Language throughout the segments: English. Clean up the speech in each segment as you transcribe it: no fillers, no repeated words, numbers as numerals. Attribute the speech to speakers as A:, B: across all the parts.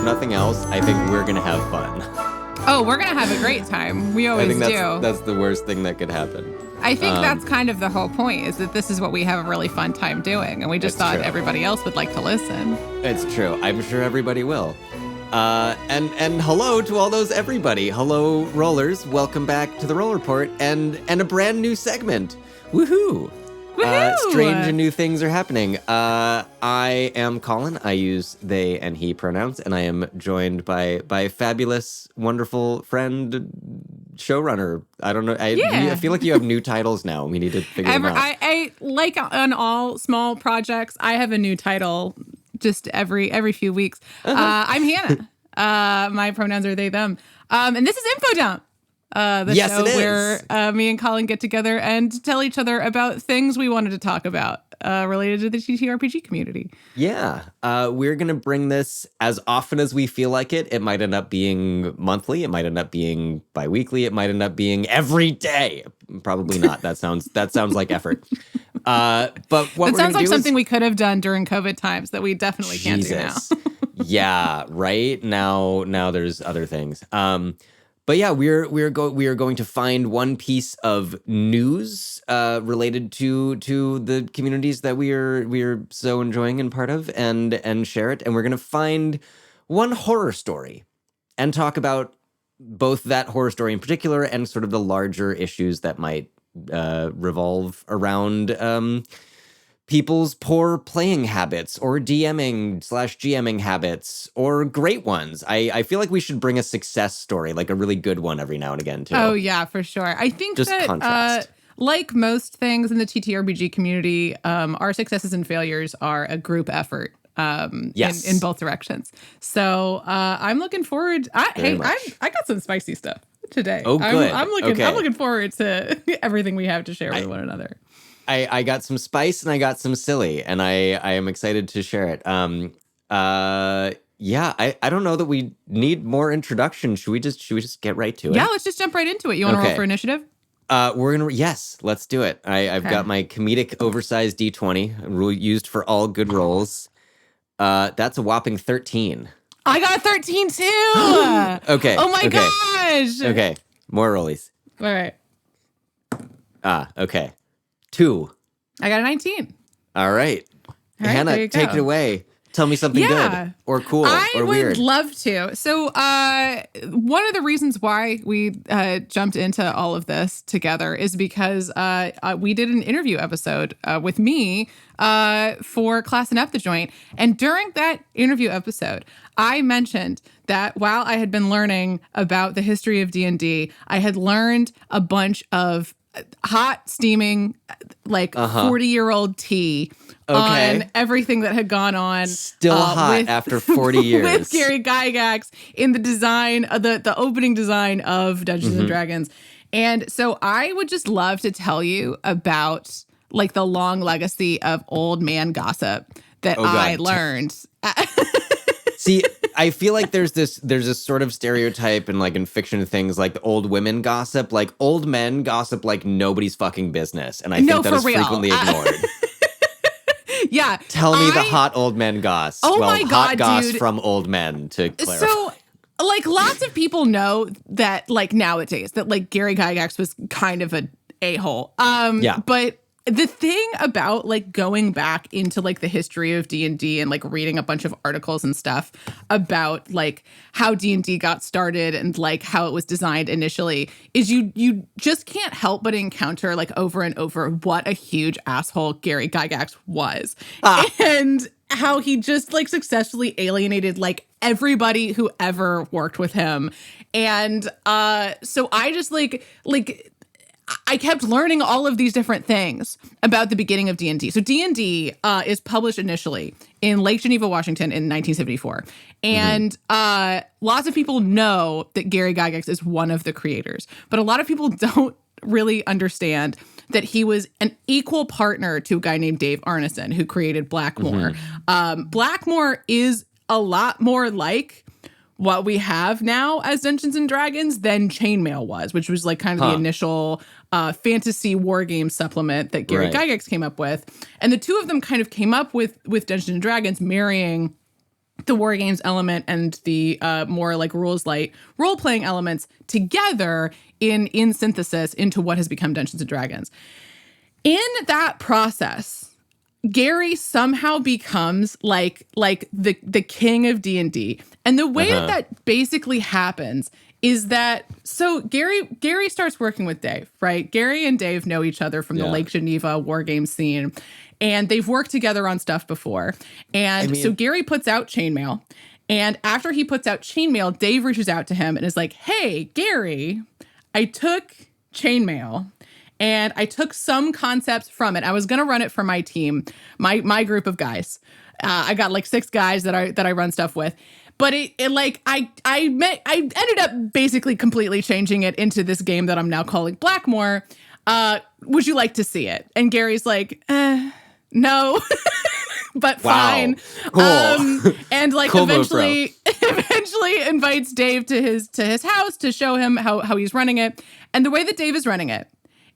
A: if nothing else, I think we're going to have fun.
B: Oh, we're going to have a great time. We always do.
A: That's the worst thing that could happen.
B: I think that's kind of the whole point, is that this is what we have a really fun time doing. And we just thought everybody else would like to listen.
A: It's true. I'm sure everybody will. And hello to all those everybody. Hello, rollers. Welcome back to the Roll Report and a brand new segment. Woohoo! Strange and new things are happening. I am Colin. I use they and he pronouns, and I am joined by fabulous, wonderful friend, showrunner. I don't know. I feel like you have new titles now. We need to figure them out.
B: I like on all small projects, I have a new title just every few weeks. I'm Hannah. My pronouns are they, them. And this is Infodump. The show where me and Colin get together and tell each other about things we wanted to talk about related to the TTRPG community.
A: Yeah. We're going to bring this as often as we feel like it. It might end up being monthly. It might end up being bi-weekly. It might end up being every day. Probably not. That sounds like effort. But what
B: it sounds like something we could have done during COVID times that we definitely can't do now.
A: Yeah, right? Now there's other things. But yeah, we are going to find one piece of news related to the communities that we are so enjoying and part of, and share it. And we're going to find one horror story and talk about both that horror story in particular and sort of the larger issues that might revolve around people's poor playing habits or DMing/GMing habits or great ones. I feel like we should bring a success story, like a really good one every now and again, too.
B: Oh, yeah, for sure. I think just that, like most things in the TTRPG community, our successes and failures are a group effort in both directions. So I'm looking forward. I got some spicy stuff today.
A: Oh, good.
B: I'm looking forward to everything we have to share with one another.
A: I got some spice and I got some silly, and I am excited to share it. Yeah, I don't know that we need more introduction. Should we just get right to it?
B: Yeah, let's just jump right into it. You want to roll for initiative?
A: Yes, let's do it. I've got my comedic oversized D20 used for all good rolls. That's a whopping 13.
B: I got a 13 too.
A: Okay.
B: Oh my gosh.
A: Okay, more rollies.
B: All right.
A: Okay. 2.
B: I got a 19.
A: All right. Hannah, take it away. Tell me something good or cool or weird.
B: I would love to. So one of the reasons why we jumped into all of this together is because we did an interview episode with me for Class and Up the Joint. And during that interview episode, I mentioned that while I had been learning about the history of D&D, I had learned a bunch of hot, steaming, 40-year-old tea on everything that had gone on.
A: Still hot after 40 years.
B: With Gary Gygax in the design, the opening design of Dungeons and Dragons. And so I would just love to tell you about the long legacy of old man gossip that I learned.
A: See, I feel like there's a sort of stereotype in fiction things like old women gossip, like old men gossip like nobody's fucking business. And I think that is frequently ignored.
B: Yeah.
A: Tell me the hot old men goss.
B: Oh my God,
A: hot goss
B: dude.
A: from old men, to clarify.
B: So, lots of people know that, nowadays, that, Gary Gygax was kind of an a-hole. But the thing about going back into the history of D&D and reading a bunch of articles and stuff about how D&D got started and how it was designed initially is you just can't help but encounter over and over what a huge asshole Gary Gygax was. And how he just successfully alienated everybody who ever worked with him. And so I just I kept learning all of these different things about the beginning of D&D. So D&D is published initially in Lake Geneva, Washington in 1974. And lots of people know that Gary Gygax is one of the creators. But a lot of people don't really understand that he was an equal partner to a guy named Dave Arneson, who created Blackmore. Blackmore is a lot more like what we have now as Dungeons and Dragons than Chainmail was, which was kind of the initial fantasy war game supplement that Gary Gygax came up with. And the two of them kind of came up with Dungeons and Dragons, marrying the war games element and the more like rules light role playing elements together in synthesis into what has become Dungeons and Dragons. In that process, Gary somehow becomes like the king of D&D. And the way that basically happens is that, so Gary starts working with Dave, right? Gary and Dave know each other from the Lake Geneva war game scene, and they've worked together on stuff before. And so Gary puts out Chainmail, and after he puts out Chainmail, Dave reaches out to him and is like, hey, Gary, I took Chainmail and I took some concepts from it. I was going to run it for my team, my group of guys. I got like 6 guys that I run stuff with. But I ended up basically completely changing it into this game that I'm now calling Blackmore. Would you like to see it? And Gary's like, no, but fine.
A: Cool.
B: And like
A: cool
B: eventually invites Dave to his house to show him how he's running it. And the way that Dave is running it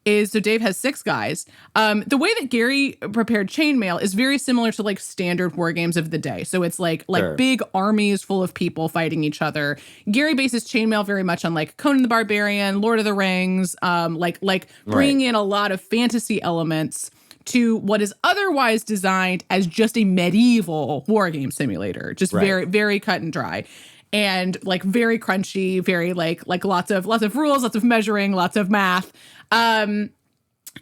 B: is, so Dave has 6 guys. The way that Gary prepared Chainmail is very similar to like standard war games of the day. So it's like big armies full of people fighting each other. Gary bases Chainmail very much on like Conan the Barbarian, Lord of the Rings, bringing in a lot of fantasy elements to what is otherwise designed as just a medieval war game simulator, just very, very cut and dry. And like very crunchy, very like lots of rules, lots of measuring, lots of math. And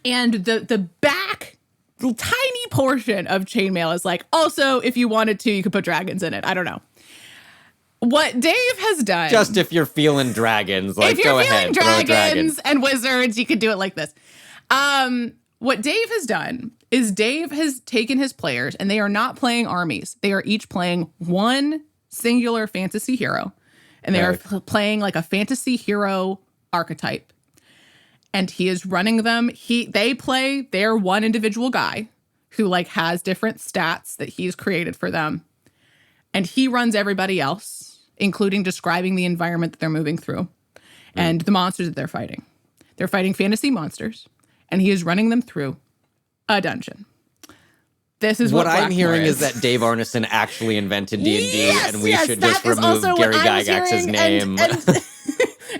B: the back tiny portion of Chainmail is like, also, if you wanted to, you could put dragons in it. I don't know. What Dave has done.
A: Just if you're feeling dragons, like, go ahead.
B: If you're feeling dragons and wizards, you could do it like this. What Dave has done is Dave has taken his players, and they are not playing armies. They are each playing one singular fantasy hero. And they are playing like a fantasy hero archetype. And he is running them. They're one individual guy who like has different stats that he's created for them. And he runs everybody else, including describing the environment that they're moving through and the monsters that they're fighting. They're fighting fantasy monsters, and he is running them through a dungeon. This is what
A: I'm hearing
B: is
A: that Dave Arneson actually invented D&D, and we should just remove
B: also
A: Gary Gygax's name.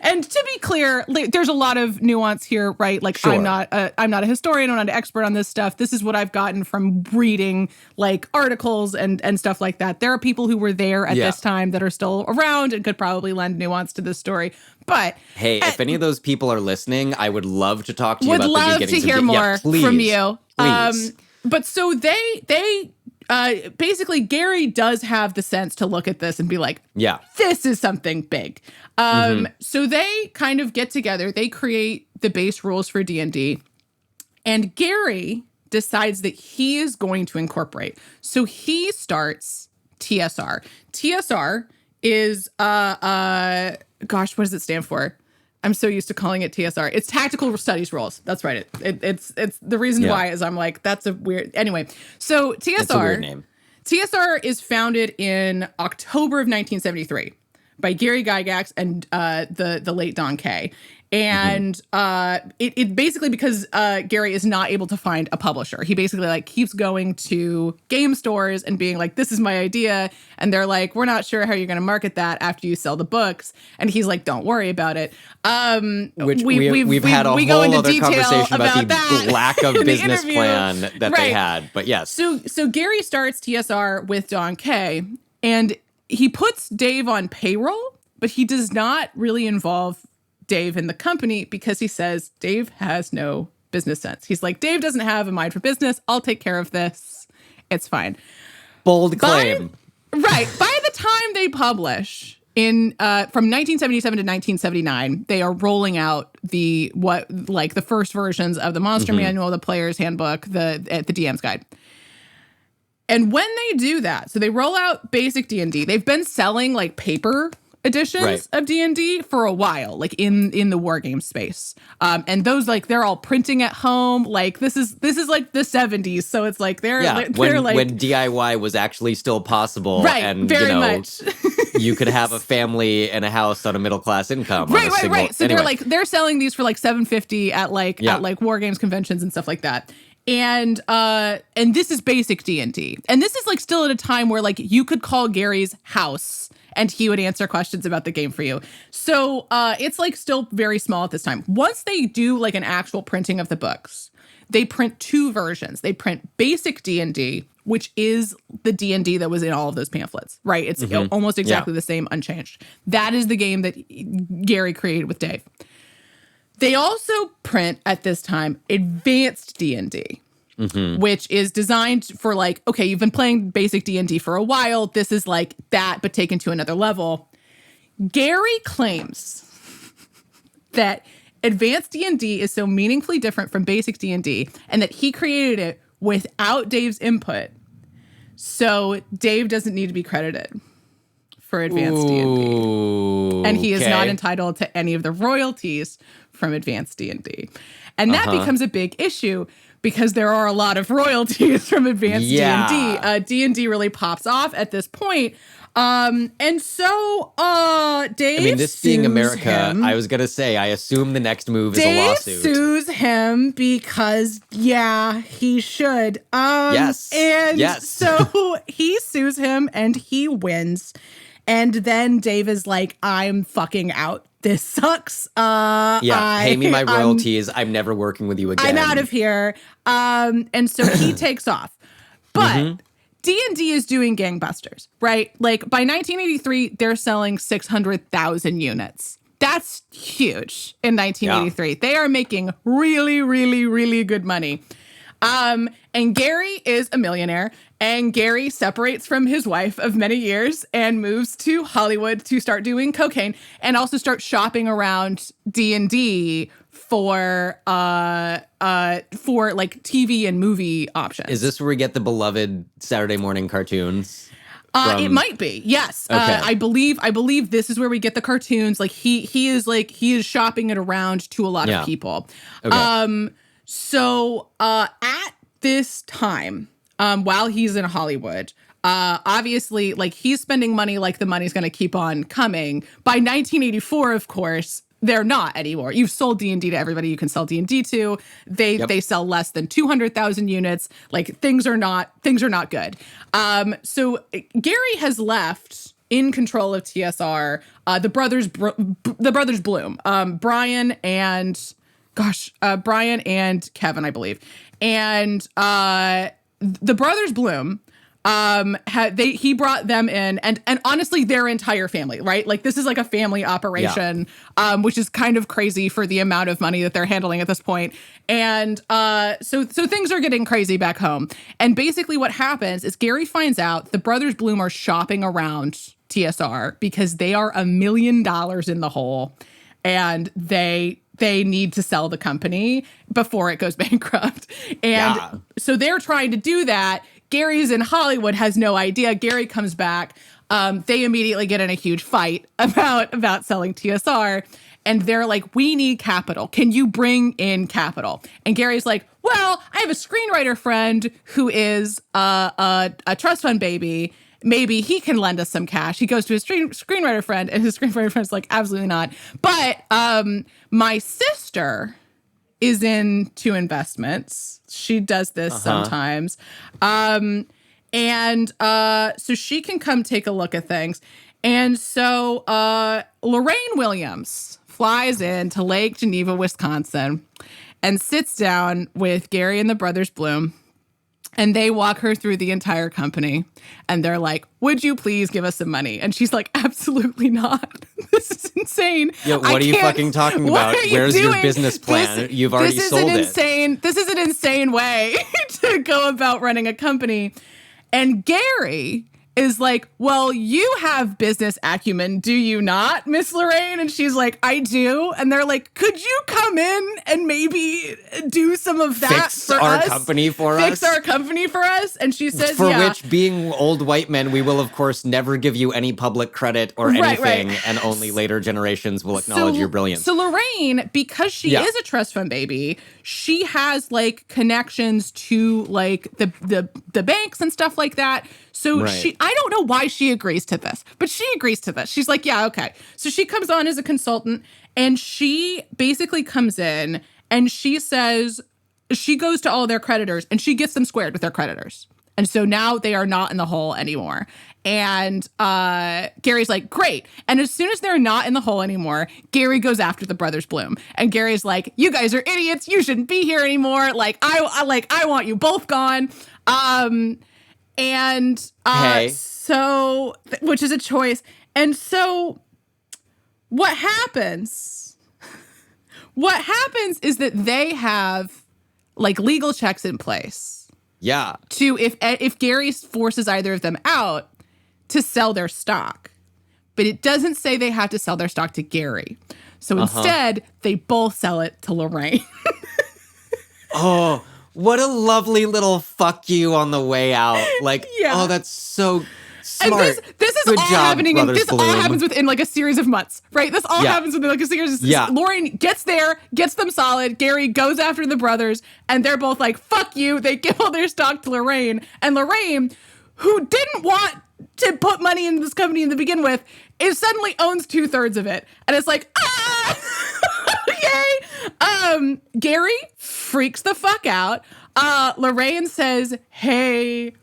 B: And to be clear, there's a lot of nuance here, right? Like, sure. I'm not a historian, I'm not an expert on this stuff. This is what I've gotten from reading like articles and stuff like that. There are people who were there at this time that are still around and could probably lend nuance to this story. But
A: hey, if any of those people are listening, I would love to talk to you about the beginnings.
B: Would love to hear more from you.
A: Please.
B: But so they basically, Gary does have the sense to look at this and be like, this is something big. So they kind of get together. They create the base rules for D&D. And Gary decides that he is going to incorporate. So he starts TSR. TSR is, what does it stand for? I'm so used to calling it TSR. It's Tactical Studies Rules. That's right. It's the reason why is I'm like, that's a weird. Anyway, so TSR.
A: It's a weird name.
B: TSR is founded in October of 1973 by Gary Gygax and the late Don Kay. And it basically, because Gary is not able to find a publisher, he basically like keeps going to game stores and being like, this is my idea. And they're like, we're not sure how you're going to market that after you sell the books. And he's like, don't worry about it.
A: We've had a whole other conversation about the lack of business plan that they had. But yes.
B: So Gary starts TSR with Don Kay, and he puts Dave on payroll, but he does not really involve Dave in the company because he says Dave has no business sense. He's like, Dave doesn't have a mind for business. I'll take care of this. It's fine.
A: Bold claim.
B: By the time they publish from 1977 to 1979, they are rolling out the first versions of the Monster Manual, the Player's Handbook, the DM's Guide. And when they do that, so they roll out basic D&D. They've been selling like paper editions of D&D for a while, like in the war game space. And those like they're all printing at home. Like this is like the 70s, so it's like they're
A: when DIY was actually still possible,
B: right?
A: And
B: very much.
A: You could have a family and a house on a middle class income.
B: Right. So anyway. They're selling these for like $7.50 at war games conventions and stuff like that. And this is basic D&D. And this is like still at a time where like you could call Gary's house and he would answer questions about the game for you. So it's like still very small at this time. Once they do like an actual printing of the books, they print 2 versions. They print basic D&D, which is the D&D that was in all of those pamphlets, right? It's almost exactly the same, unchanged. That is the game that Gary created with Dave. They also print at this time advanced D&D, which is designed for like, okay, you've been playing basic D&D for a while. This is like that, but taken to another level. Gary claims that advanced D&D is so meaningfully different from basic D&D and that he created it without Dave's input. So Dave doesn't need to be credited for advanced D&D. And he is not entitled to any of the royalties from advanced D&D. And that becomes a big issue because there are a lot of royalties from advanced D&D. D&D really pops off at this point. And so Dave, I mean,
A: this being America, I was going to say, I assume the next move is a lawsuit.
B: Dave sues him because, he should. So he sues him and he wins. And then Dave is like, I'm fucking out. This sucks.
A: Pay me my royalties. I'm never working with you again.
B: I'm out of here. And so he takes off. But D&D is doing gangbusters, right? Like by 1983, they're selling 600,000 units. That's huge in 1983. Yeah. They are making really, really, really good money. And Gary is a millionaire, and Gary separates from his wife of many years and moves to Hollywood to start doing cocaine and also start shopping around D&D for like TV and movie options.
A: Is this where we get the beloved Saturday morning cartoons?
B: It might be. Yes. Okay. I believe this is where we get the cartoons. Like he is shopping it around to a lot of people. Okay. So at this time, while he's in Hollywood, obviously, like he's spending money like the money's going to keep on coming. By 1984, of course, they're not anymore. You've sold D&D to everybody you can sell D&D to. They sell less than 200,000 units. Like things are not good. So Gary has left in control of TSR. The brothers Bloom, Brian and Kevin, I believe. And the brothers Bloom, he brought them in and honestly their entire family, right? Like this is like a family operation, which is kind of crazy for the amount of money that they're handling at this point. And so things are getting crazy back home. And basically what happens is Gary finds out the brothers Bloom are shopping around TSR because they are $1 million in the hole and they need to sell the company before it goes bankrupt. And so they're trying to do that. Gary's in Hollywood, has no idea. Gary comes back. They immediately get in a huge fight about selling TSR. And they're like, we need capital. Can you bring in capital? And Gary's like, well, I have a screenwriter friend who is a trust fund baby. Maybe he can lend us some cash. He goes to his screenwriter friend, and his screenwriter friend's like, absolutely not. But my sister is into investments. She does this sometimes. So she can come take a look at things. And so Lorraine Williams flies into Lake Geneva, Wisconsin, and sits down with Gary and the brothers Bloom. And they walk her through the entire company. And they're like, would you please give us some money? And she's like, absolutely not. This is insane.
A: Yeah, what are you fucking talking about? Where's your business plan? You've already sold it.
B: This is an insane way to go about running a company. And Gary is like, well, you have business acumen, do you not, Miss Lorraine? And she's like, I do. And they're like, could you come in and maybe do some of that
A: Fix our company for us?
B: Fix our company for us? And she says,
A: for which, being old white men, we will, of course, never give you any public credit or anything, and only later generations will acknowledge your brilliance. So
B: Lorraine, because she is a trust fund baby, she has, like, connections to, like, the banks and stuff like that. So I don't know why she agrees to this, but she agrees to this. She's like, yeah, okay. So she comes on as a consultant, and she basically comes in and she says, she goes to all their creditors and she gets them squared with their creditors. And so now they are not in the hole anymore. And Gary's like, great. And as soon as they're not in the hole anymore, Gary goes after the Brothers Bloom. And Gary's like, you guys are idiots. You shouldn't be here anymore. Like, I want you both gone. So, which is a choice. And so what happens is that they have like legal checks in place.
A: Yeah.
B: To if Gary forces either of them out, to sell their stock. But it doesn't say they have to sell their stock to Gary. So instead, they both sell it to Lorraine.
A: Oh, what a lovely little fuck you on the way out. Like, oh, that's so smart.
B: And this is
A: Good
B: all
A: job,
B: happening. And this
A: Bloom.
B: all happens within like a series of months, right? This all happens within like a series of Lorraine gets there, gets them solid. Gary goes after the brothers, and they're both like, fuck you. They give all their stock to Lorraine. And Lorraine, who didn't want to put money into this company to begin with, is suddenly owns 2/3 of it. And it's like, yay. Gary freaks the fuck out. Lorraine says, hey,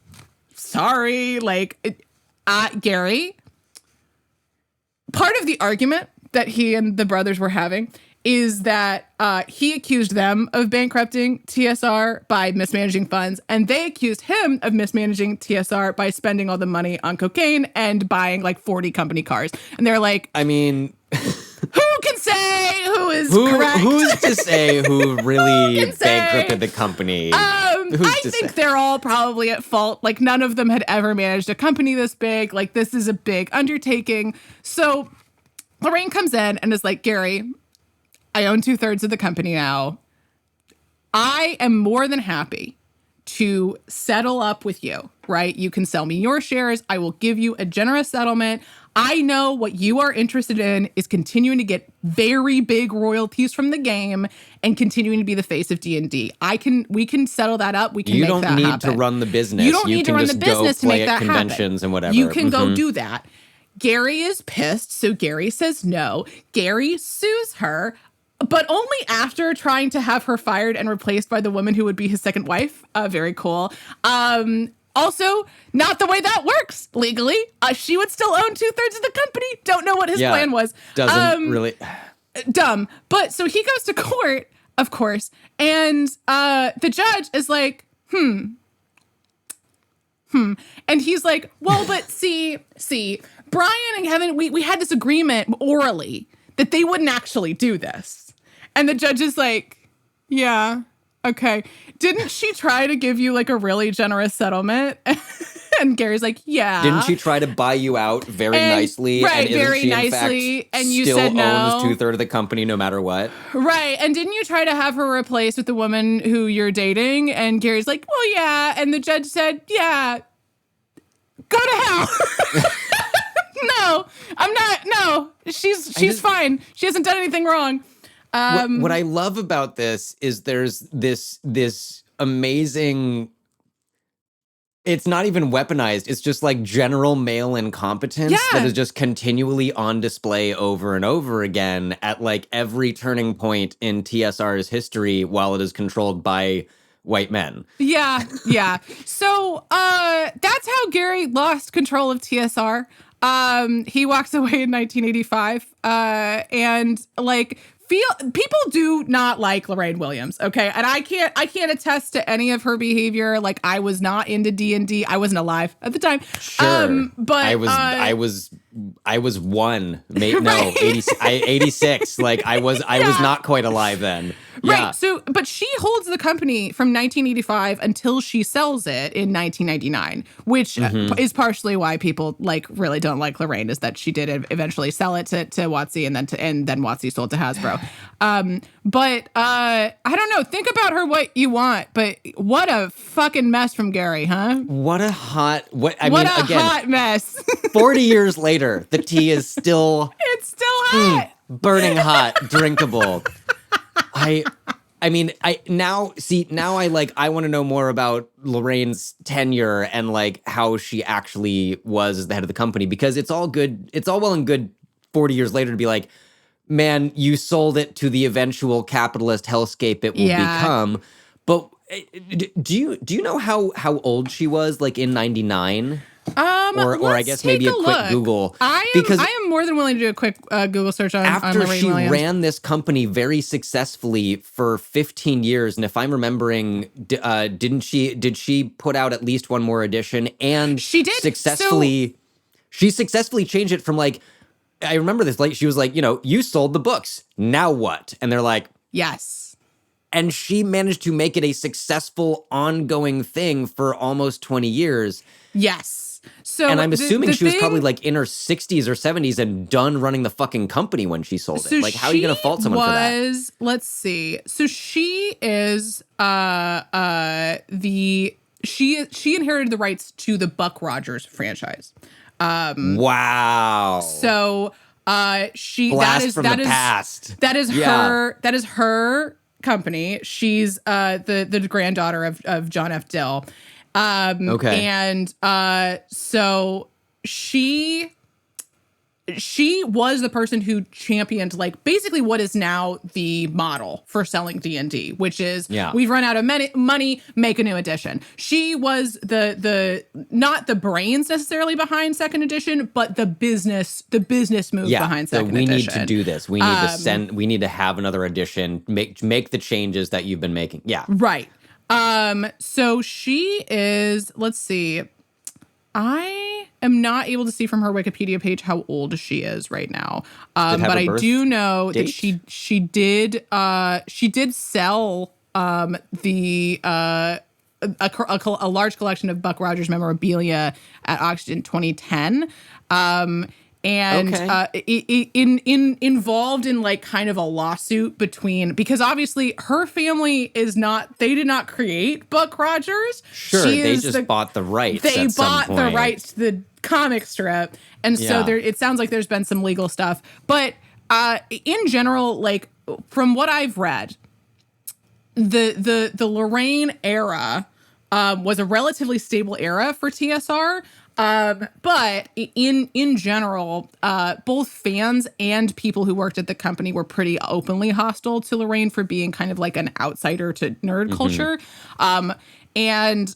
B: sorry, like, Gary. Part of the argument that he and the brothers were having is that he accused them of bankrupting TSR by mismanaging funds, and they accused him of mismanaging TSR by spending all the money on cocaine and buying like 40 company cars. And they're like, I mean, who can say who is correct?
A: Who's to say who really bankrupted the company?
B: I think they're all probably at fault. Like, none of them had ever managed a company this big. Like, this is a big undertaking. So Lorraine comes in and is like, Gary, I own 2/3 of the company now. I am more than happy to settle up with you, right? You can sell me your shares. I will give you a generous settlement. I know what you are interested in is continuing to get very big royalties from the game and continuing to be the face of D&D. We can settle that up. We can make that happen.
A: You don't need to run the business.
B: You don't need to run the business to make that happen.
A: Conventions and whatever.
B: You can go do that. Gary is pissed, so Gary says no. Gary sues her, but only after trying to have her fired and replaced by the woman who would be his second wife. Very cool. Also, not the way that works legally. She would still own 2/3 of the company. Don't know what his plan was.
A: Doesn't really.
B: Dumb. But so he goes to court, of course, and the judge is like, And he's like, well, but see, Brian and Kevin, we had this agreement orally that they wouldn't actually do this. And the judge is like, yeah, okay. Didn't she try to give you like a really generous settlement? And Gary's like, yeah.
A: Didn't she try to buy you out very nicely?
B: Right,
A: and
B: very
A: she,
B: nicely.
A: In fact,
B: and you
A: still
B: said no.
A: owns 2/3 of the company no matter what.
B: Right. And didn't you try to have her replaced with the woman who you're dating? And Gary's like, well, yeah. And the judge said, yeah, go to hell. No, I'm not. No, she's fine. She hasn't done anything wrong.
A: What I love about this is there's this amazing. It's not even weaponized. It's just like general male incompetence that is just continually on display over and over again at like every turning point in TSR's history while it is controlled by white men. Yeah. So that's how Gary lost control of TSR. He walks away in 1985, and like people do not like Lorraine Williams, okay? And I can't attest to any of her behavior. Like, I was not into D&D. I wasn't alive at the time. Sure,
B: but
A: I was one. No, 86. Like I was not quite alive then.
B: Right.
A: Yeah.
B: So, but she holds the company from 1985 until she sells it in 1999, which is partially why people like really don't like Lorraine, is that she did eventually sell it to WotC and then WotC sold to Hasbro. But I don't know. Think about her what you want, but what a fucking mess from Gary, huh?
A: What a hot
B: hot mess.
A: 40 years later, the tea is still
B: hot.
A: Burning hot, drinkable. I want to know more about Lorraine's tenure and like how she actually was as the head of the company, because it's all good. It's all well and good 40 years later to be like, man, you sold it to the eventual capitalist hellscape it will become. But do you know how old she was, like in '99? Or I guess maybe a quick Google.
B: I am more than willing to do a quick Google search on
A: after
B: Lorraine
A: she
B: Williams.
A: ran this company very successfully for 15 years, and if I'm remembering, did she put out at least one more edition? And
B: she did
A: successfully. She successfully changed it from like, I remember this, like she was like, you sold the books, now what? And they're like,
B: yes.
A: And she managed to make it a successful ongoing thing for almost 20 years.
B: Yes. So,
A: and I'm assuming she was probably like in her 60s or 70s and done running the fucking company when she sold it. Like, how are you going to fault someone for that?
B: Let's see. So she is she inherited the rights to the Buck Rogers franchise.
A: Wow.
B: So she
A: Blast from the past.
B: That is her company. She's the granddaughter of John F. Dill.
A: Okay.
B: And so she was the person who championed like basically what is now the model for selling D&D, which is we've run out of money, make a new edition. She was the not the brains necessarily behind second edition, but the business move behind second edition.
A: We need to do this. We need we need to have another edition, make the changes that you've been making. Yeah.
B: Right. So she is, let's see, I am not able to see from her Wikipedia page how old she is right now. But I do know that she did sell, a large collection of Buck Rogers memorabilia at auction in 2010. And involved in like kind of a lawsuit because obviously her family they did not create Buck Rogers.
A: Sure, they just bought the rights.
B: They bought the rights to the comic strip, and so it sounds like there's been some legal stuff. But in general, like from what I've read, the Lorraine era was a relatively stable era for TSR. But in general, both fans and people who worked at the company were pretty openly hostile to Lorraine for being kind of like an outsider to nerd culture. And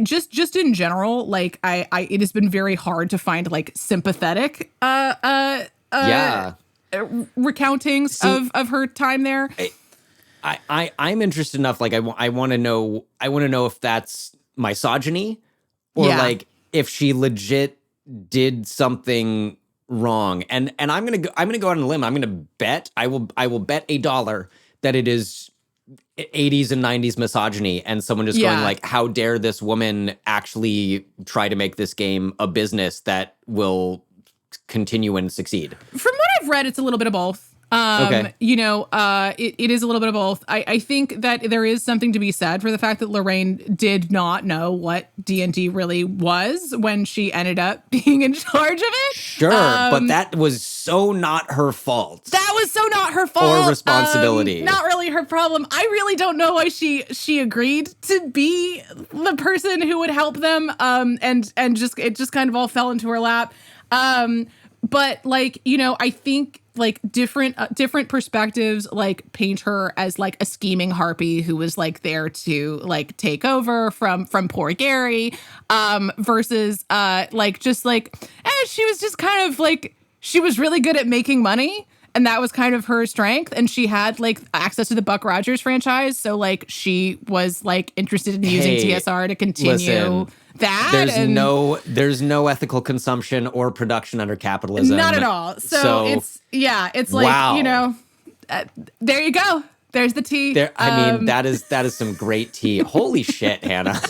B: just in general, like it has been very hard to find like sympathetic recountings of her time there.
A: I'm interested enough. Like I want to know if that's misogyny or like if she legit did something wrong. And I'm gonna go out on a limb. I'm gonna bet I will bet $1 that it is 80s and 90s misogyny and someone just going like, how dare this woman actually try to make this game a business that will continue and succeed.
B: From what I've read, it's a little bit of both. It is a little bit of both. I think that there is something to be said for the fact that Lorraine did not know what D&D really was when she ended up being in charge of it.
A: Sure, but that was so not her fault.
B: That was so not her fault.
A: Or responsibility.
B: Not really her problem. I really don't know why she agreed to be the person who would help them. And it just kind of all fell into her lap. But like, I think like different perspectives like paint her as like a scheming harpy who was like there to like take over from poor Gary, versus she was just kind of like, she was really good at making money. And that was kind of her strength. And she had like access to the Buck Rogers franchise. So like she was like interested in using TSR to continue that.
A: There's no ethical consumption or production under capitalism.
B: Not at all. So it's like, wow. There you go. There's the tea.
A: That is some great tea. Holy shit, Hannah.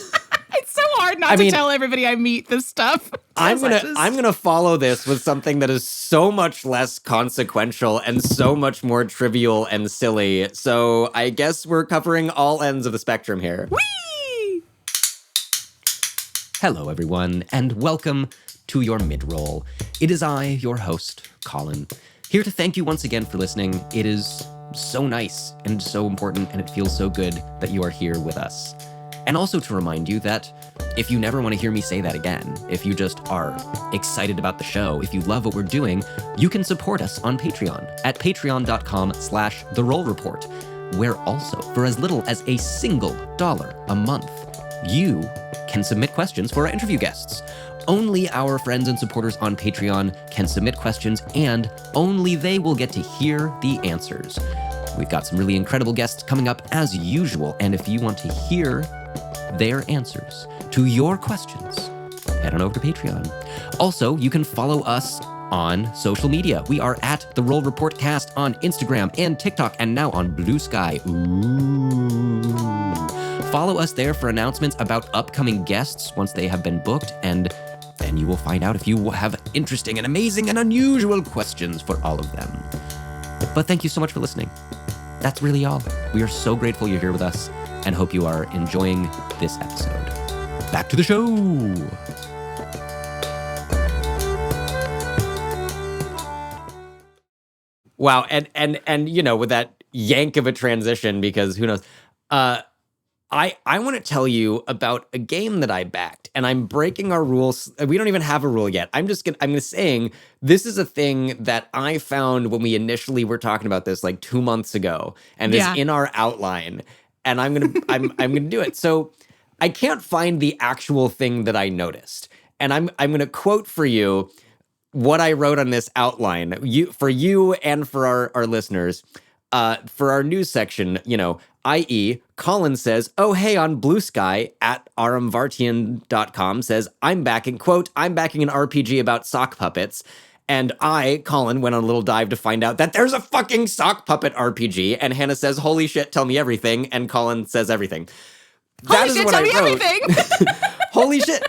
B: It's so hard not to tell everybody I meet this stuff.
A: I'm gonna follow this with something that is so much less consequential and so much more trivial and silly. So I guess we're covering all ends of the spectrum here.
B: Whee!
A: Hello, everyone, and welcome to your mid-roll. It is I, your host, Colin, here to thank you once again for listening. It is so nice and so important, and it feels so good that you are here with us. And also to remind you that if you never want to hear me say that again, if you just are excited about the show, if you love what we're doing, you can support us on Patreon at patreon.com/therollreport. where also, for as little as a single $1 a month, you can submit questions for our interview guests. Only our friends and supporters on Patreon can submit questions, and only they will get to hear the answers. We've got some really incredible guests coming up as usual, and if you want to hear their answers to your questions, head on over to Patreon. Also, you can follow us on social media. We are at The Roll Report Cast on Instagram and TikTok, and now on Blue Sky. Ooh. Follow us there for announcements about upcoming guests once they have been booked, and then you will find out if you have interesting and amazing and unusual questions for all of them. But thank you so much for listening. That's really all. We are so grateful you're here with us and hope you are enjoying this episode. Back to the show. Wow, and you know, with that yank of a transition, because who knows, I want to tell you about a game that I backed, and I'm breaking our rules. We don't even have a rule yet. I'm saying this is a thing that I found when we initially were talking about this like 2 months ago, and is in our outline, and I'm gonna do it. So I can't find the actual thing that I noticed, and I'm gonna quote for you what I wrote on this outline, for you and for our listeners, for our news section, you know, i.e. Colin says, oh, hey, on Blue Sky at rmvartian.com says, I'm backing an RPG about sock puppets. And I, Colin, went on a little dive to find out that there's a fucking sock puppet RPG. And Hannah says, holy shit, tell me everything. And Colin says everything.
B: Holy shit, tell me everything.
A: Holy shit.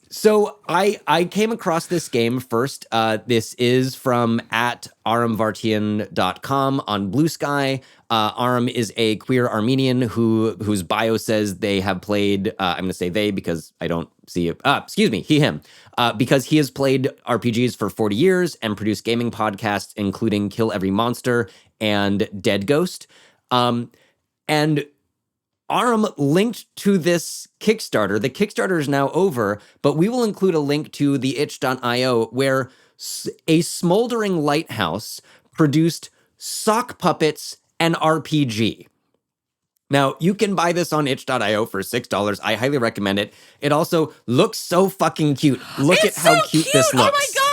A: So I came across this game first. This is from at rmvartian.com on Blue Sky. Aram is a queer Armenian whose bio says they have played, I'm going to say they because I don't see it. Excuse me, him. Because he has played RPGs for 40 years and produced gaming podcasts, including Kill Every Monster and Dead Ghost. And Aram linked to this Kickstarter. The Kickstarter is now over, but we will include a link to the itch.io where a smoldering lighthouse produced sock puppets and RPG. Now, you can buy this on itch.io for $6. I highly recommend it. It also looks so fucking cute. Look at how cute this looks.
B: Oh my gosh.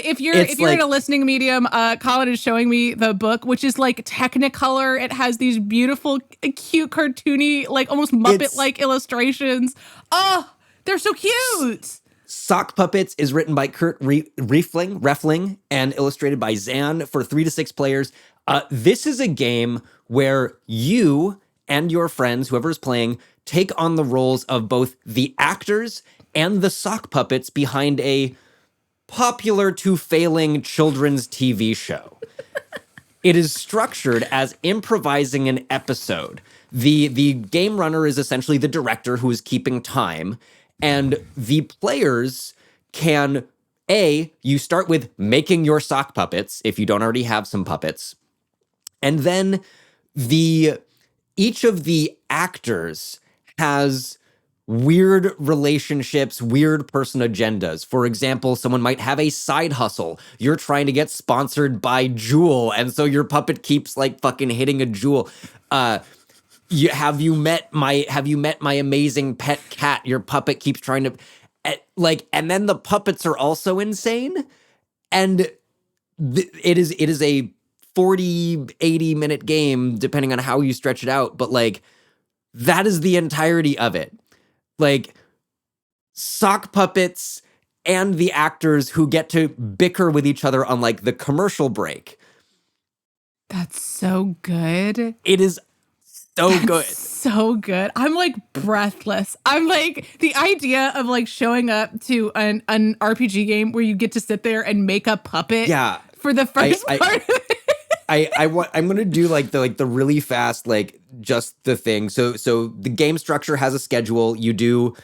B: If you're in a listening medium, Colin is showing me the book, which is like Technicolor. It has these beautiful, cute, cartoony, like almost Muppet-like illustrations. Oh, they're so cute.
A: Sock Puppets is written by Kurt Refling and illustrated by Zan for 3 to 6 players. This is a game where you and your friends, whoever is playing, take on the roles of both the actors and the sock puppets behind a popular to failing children's TV show. It is structured as improvising an episode. The game runner is essentially the director who is keeping time, and the players can, you start with making your sock puppets if you don't already have some puppets, and then each of the actors has weird relationships, weird person agendas. For example, someone might have a side hustle. You're trying to get sponsored by Jewel, and so your puppet keeps like fucking hitting a Jewel. Have you met my amazing pet cat? Your puppet keeps trying to and then the puppets are also insane. And it is a 40, 80 minute game, depending on how you stretch it out. But like, that is the entirety of it. Like, sock puppets and the actors who get to bicker with each other on like the commercial break.
B: That's so good.
A: It is so good.
B: So good. I'm like breathless. I'm like, the idea of like showing up to an RPG game where you get to sit there and make a puppet for the first part of it.
A: I'm gonna do like the really fast, like just the thing. So the game structure has a schedule. You do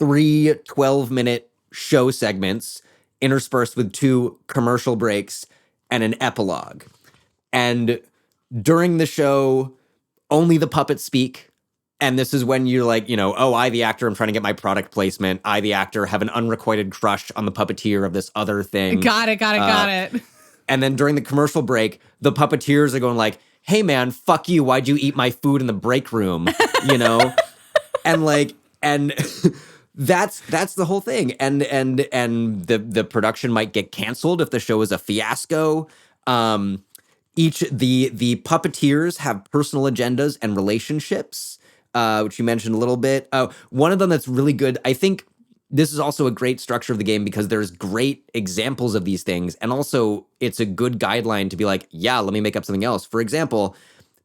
A: 3 12-minute show segments interspersed with 2 commercial breaks and an epilogue. And during the show, only the puppets speak. And this is when you're like, you know, oh, I, the actor, I'm trying to get my product placement. I, the actor, have an unrequited crush on the puppeteer of this other thing.
B: Got it.
A: And then during the commercial break, the puppeteers are going like, hey man, fuck you, why'd you eat my food in the break room? And like, and that's the whole thing. And the production might get canceled if the show is a fiasco. The puppeteers have personal agendas and relationships, which you mentioned a little bit. One of them that's really good, I think this is also a great structure of the game because there's great examples of these things. And also it's a good guideline to be like, yeah, let me make up something else. For example,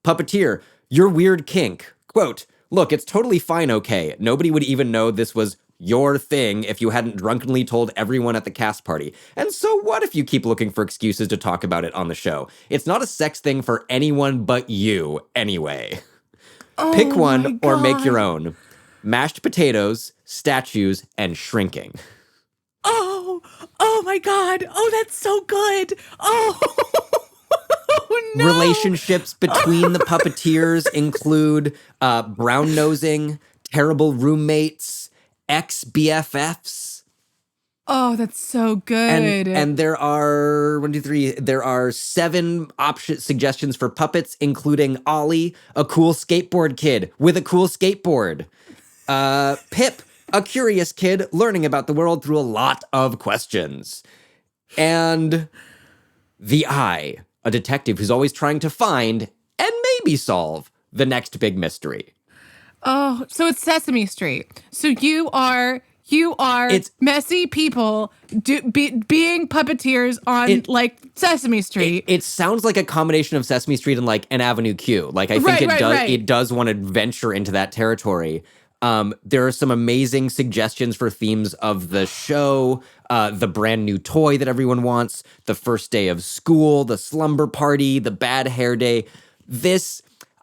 A: puppeteer, your weird kink. Quote, look, it's totally fine, okay. Nobody would even know this was your thing if you hadn't drunkenly told everyone at the cast party. And so what if you keep looking for excuses to talk about it on the show? It's not a sex thing for anyone but you, anyway.
B: Oh,
A: pick one or make your own. Mashed potatoes, statues, and shrinking.
B: Oh my God. Oh, that's so good. Oh, oh no.
A: Relationships between the puppeteers include brown nosing, terrible roommates, ex-BFFs.
B: Oh, that's so good.
A: And there are there are 7 suggestions for puppets, including Ollie, a cool skateboard kid with a cool skateboard. Pip, a curious kid learning about the world through a lot of questions. And the Eye, a detective who's always trying to find and maybe solve the next big mystery.
B: Oh, so it's Sesame Street. So you are it's messy people being puppeteers on like Sesame Street.
A: It sounds like a combination of Sesame Street and like an Avenue Q. Like I think it does want to venture into that territory. There are some amazing suggestions for themes of the show, the brand new toy that everyone wants, the first day of school, the slumber party, the bad hair day.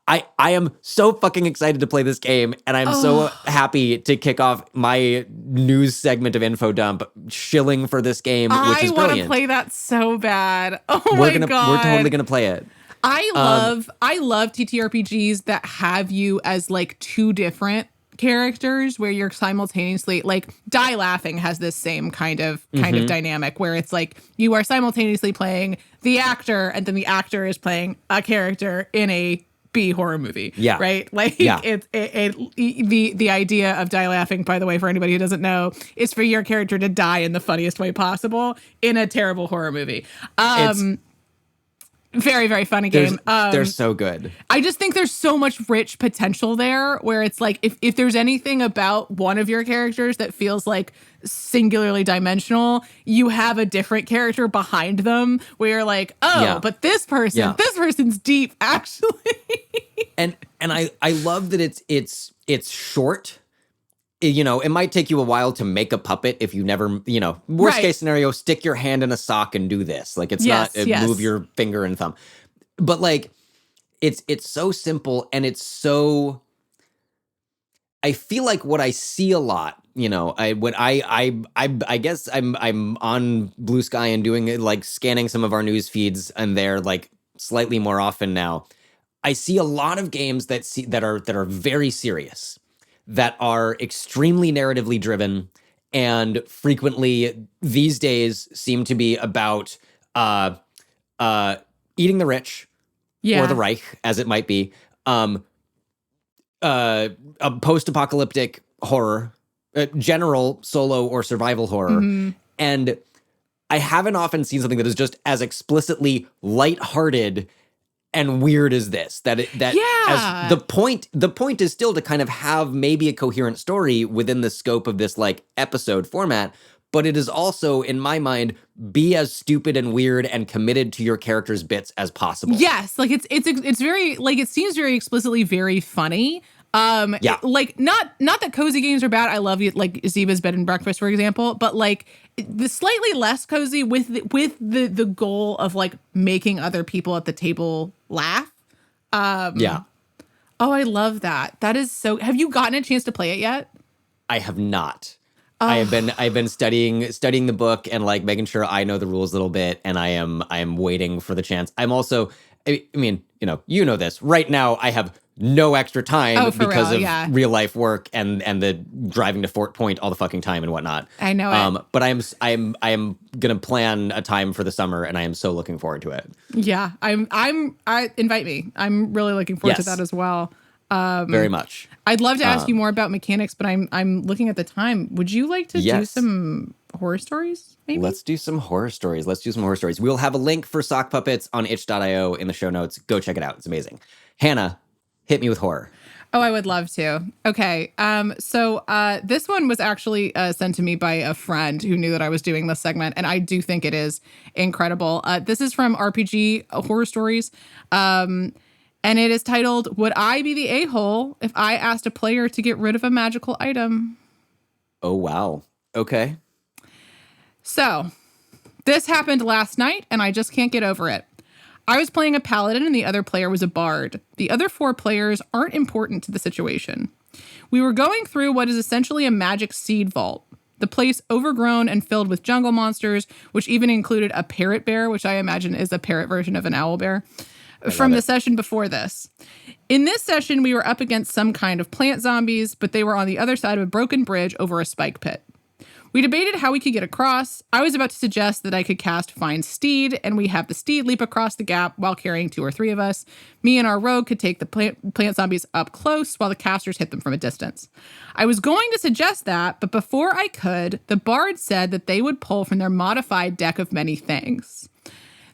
A: I am so fucking excited to play this game, and I'm so happy to kick off my news segment of Infodump shilling for this game, which is brilliant.
B: I want to play that so bad. Oh my God.
A: We're totally going to play it.
B: I love TTRPGs that have you as like 2 different characters where you're simultaneously like Die Laughing has this same kind of dynamic where it's like you are simultaneously playing the actor and then the actor is playing a character in a B horror movie.
A: Yeah.
B: Right? Like the idea of Die Laughing, by the way, for anybody who doesn't know, is for your character to die in the funniest way possible in a terrible horror movie. Very, very funny game.
A: They're so good.
B: I just think there's so much rich potential there where it's like if there's anything about one of your characters that feels like singularly dimensional, you have a different character behind them where you're like, but this person's deep actually.
A: and I love that it's short. It might take you a while to make a puppet if you never, worst case scenario, stick your hand in a sock and do this. Like it's not move your finger and thumb. But like it's so simple and it's so I feel like what I see a lot, I guess I'm on Blue Sky and doing like scanning some of our news feeds and they're like slightly more often now. I see a lot of games that are very serious, that are extremely narratively driven, and frequently these days seem to be about eating the rich or the Reich, as it might be, a post-apocalyptic horror, general solo or survival horror. Mm-hmm. And I haven't often seen something that is just as explicitly lighthearted and weird as this. As the point is still to kind of have maybe a coherent story within the scope of this like episode format, but it is also, in my mind, be as stupid and weird and committed to your character's bits as possible.
B: Yes, like it's very like it seems very explicitly very funny. Like not that cozy games are bad. I love it, like Ziva's Bed and Breakfast, for example, but like the slightly less cozy with the goal of like making other people at the table laugh. Oh, I love that. That is so. Have you gotten a chance to play it yet?
A: I have not. I've been studying the book and like making sure I know the rules a little bit, and I am waiting for the chance. I'm also, I mean, you know this. Right now, I have no extra time because of
B: yeah.
A: real life work and the driving to Fort Point all the fucking time and whatnot.
B: I know it.
A: But I am gonna plan a time for the summer, and I am so looking forward to it.
B: Yeah, I invite me. I'm really looking forward to that as well.
A: Very much.
B: I'd love to ask you more about mechanics, but I'm looking at the time. Would you like to do some horror stories? Maybe?
A: Let's do some horror stories. We'll have a link for Sock Puppets on itch.io in the show notes. Go check it out. It's amazing. Hannah, hit me with horror.
B: Oh, I would love to. Okay. So this one was actually sent to me by a friend who knew that I was doing this segment, and I do think it is incredible. This is from RPG Horror Stories. And it is titled, Would I Be the A-Hole If I Asked a Player to Get Rid of a Magical Item?
A: Oh, wow. Okay.
B: So, this happened last night, and I just can't get over it. I was playing a paladin, and the other player was a bard. The other 4 players aren't important to the situation. We were going through what is essentially a magic seed vault. The place overgrown and filled with jungle monsters, which even included a parrot bear, which I imagine is a parrot version of an owl bear. From the session before this. In this session, we were up against some kind of plant zombies, but they were on the other side of a broken bridge over a spike pit. We debated how we could get across. I was about to suggest that I could cast Find Steed, and we have the steed leap across the gap while carrying 2 or 3 of us. Me and our rogue could take the plant zombies up close while the casters hit them from a distance. I was going to suggest that, but before I could, the bard said that they would pull from their modified deck of many things.